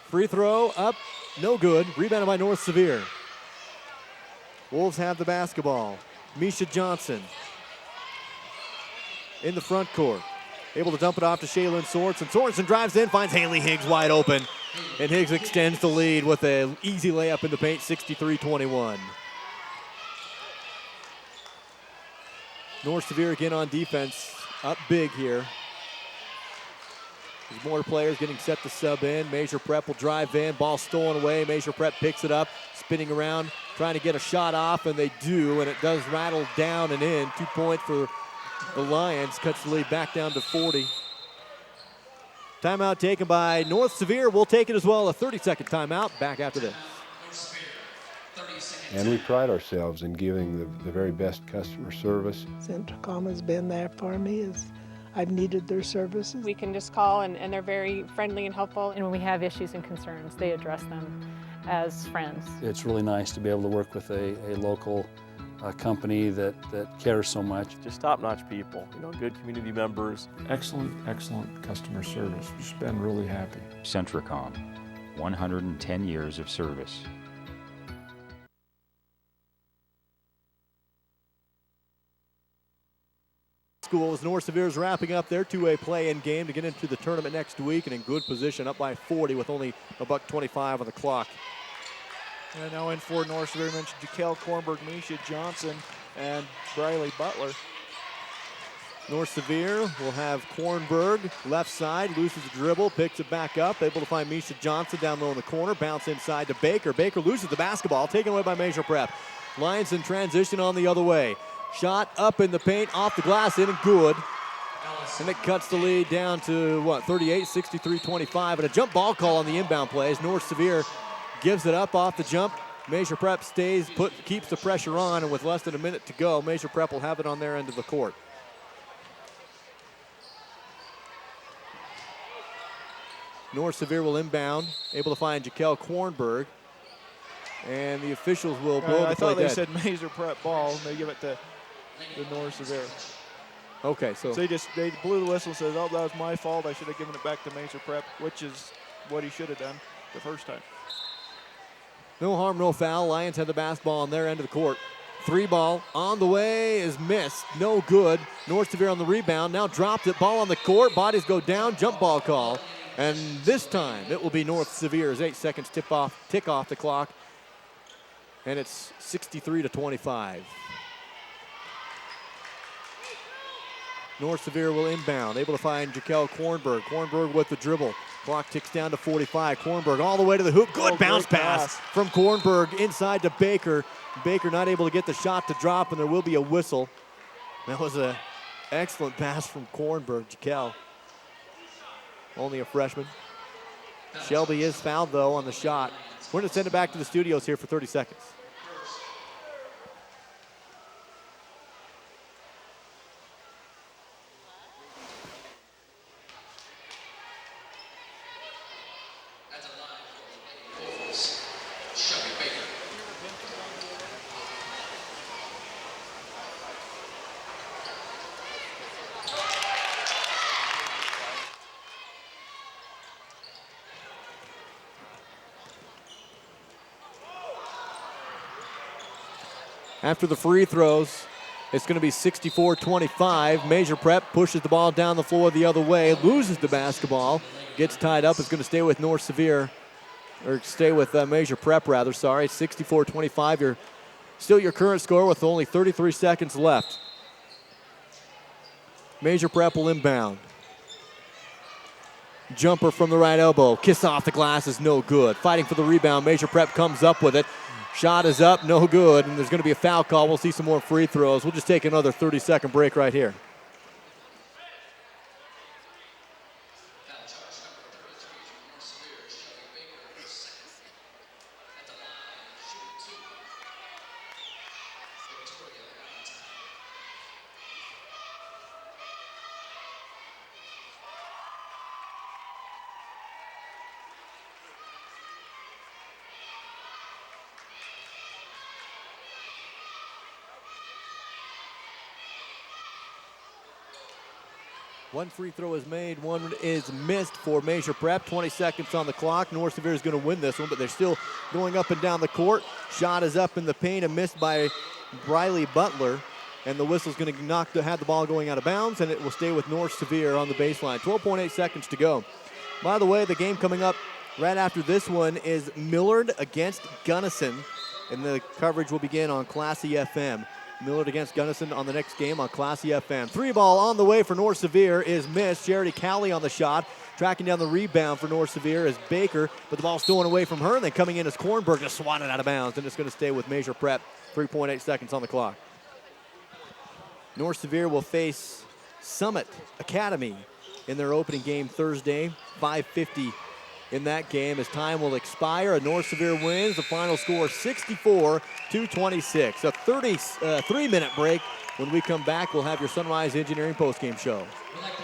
Free throw up, no good. Rebounded by North Sevier. Wolves have the basketball. Misha Johnson in the front court. Able to dump it off to Shaylin Sorensen. Sorensen drives in, finds Haley Higgs wide open. And Higgs extends the lead with an easy layup in the paint, 63-21. North Sevier again on defense, up big here. There's more players getting set to sub in. Maeser Prep will drive in, ball stolen away. Maeser Prep picks it up, spinning around, trying to get a shot off, and they do, and it does rattle down and in. 2 points for the Lions, cuts the lead back down to 40. Timeout taken by North Sevier. We'll take it as well, a 30-second timeout. Back after this. And we pride ourselves in giving the very best customer service. Centricom has been there for me as I've needed their services. We can just call and they're very friendly and helpful. And when we have issues and concerns, they address them as friends. It's really nice to be able to work with a local company that cares so much. Just top-notch people, good community members. Excellent customer service. Just been really happy. Centricom, 110 years of service. School as North Sevier is wrapping up their 2A play-in game to get into the tournament next week and in good position, up by 40 with only $1:25 on the clock. And now in for North Sevier, mentioned Jaquel Kornberg, Misha Johnson, and Briley Butler. North Sevier will have Kornberg left side, loses the dribble, picks it back up, able to find Misha Johnson down low in the corner, bounce inside to Baker. Baker loses the basketball, taken away by Maeser Prep. Lions in transition on the other way. Shot up in the paint, off the glass, in and good. And it cuts the lead down to, 38, 63-25. And a jump ball call on the inbound plays. North Sevier gives it up off the jump. Maeser Prep keeps the pressure on, and with less than a minute to go, Maeser Prep will have it on their end of the court. North Sevier will inbound, able to find Jaquel Kornberg. And the officials will blow the play I thought they dead. said Maeser Prep ball, and they give it to the North Sevier. Okay, so they blew the whistle and said, oh, that was my fault. I should have given it back to Maeser Prep, which is what he should have done the first time. no harm, no foul. Lions have the basketball on their end of the court. 3-ball on the way is missed. No good. North Sevier on the rebound. Now dropped it. Ball on the court. Bodies go down. Jump ball call. And this time it will be North Sevier's. 8 seconds tick off the clock. And it's 63-25. North Sevier will inbound. Able to find Jaquel Kornberg. Kornberg with the dribble. Clock ticks down to 45. Kornberg all the way to the hoop. Good bounce pass from Kornberg inside to Baker. Baker not able to get the shot to drop, and there will be a whistle. That was an excellent pass from Kornberg. Jaquel, only a freshman. Shelby is fouled, though, on the shot. We're going to send it back to the studios here for 30 seconds. After the free throws, it's going to be 64-25. Maeser Prep pushes the ball down the floor the other way, loses the basketball, gets tied up. It's going to stay with North Sevier, or stay with Maeser Prep, rather. Sorry, 64-25. Still your current score with only 33 seconds left. Maeser Prep will inbound. Jumper from the right elbow. Kiss off the glass is no good. Fighting for the rebound. Maeser Prep comes up with it. Shot is up, no good, and there's going to be a foul call. We'll see some more free throws. We'll just take another 30-second break right here. One free throw is made, one is missed for Maeser Prep. 20 seconds on the clock. North Sevier is going to win this one, but they're still going up and down the court. Shot is up in the paint and missed by Briley Butler. And the whistle's going to have the ball going out of bounds, and it will stay with North Sevier on the baseline. 12.8 seconds to go. By the way, the game coming up right after this one is Millard against Gunnison, and the coverage will begin on Classy FM. Millard against Gunnison on the next game on Classy FM. 3-ball on the way for North Sevier is missed. Charity Cowley on the shot. Tracking down the rebound for North Sevier is Baker, but the ball's stolen away from her, and then coming in is Kornberg to swat it out of bounds, and it's going to stay with Maeser Prep. 3.8 seconds on the clock. North Sevier will face Summit Academy in their opening game Thursday. 5:50 in that game as time will expire. North Sevier wins. The final score 64-26. A 33-minute break. When we come back, we'll have your Sunrise Engineering postgame show. We'd like to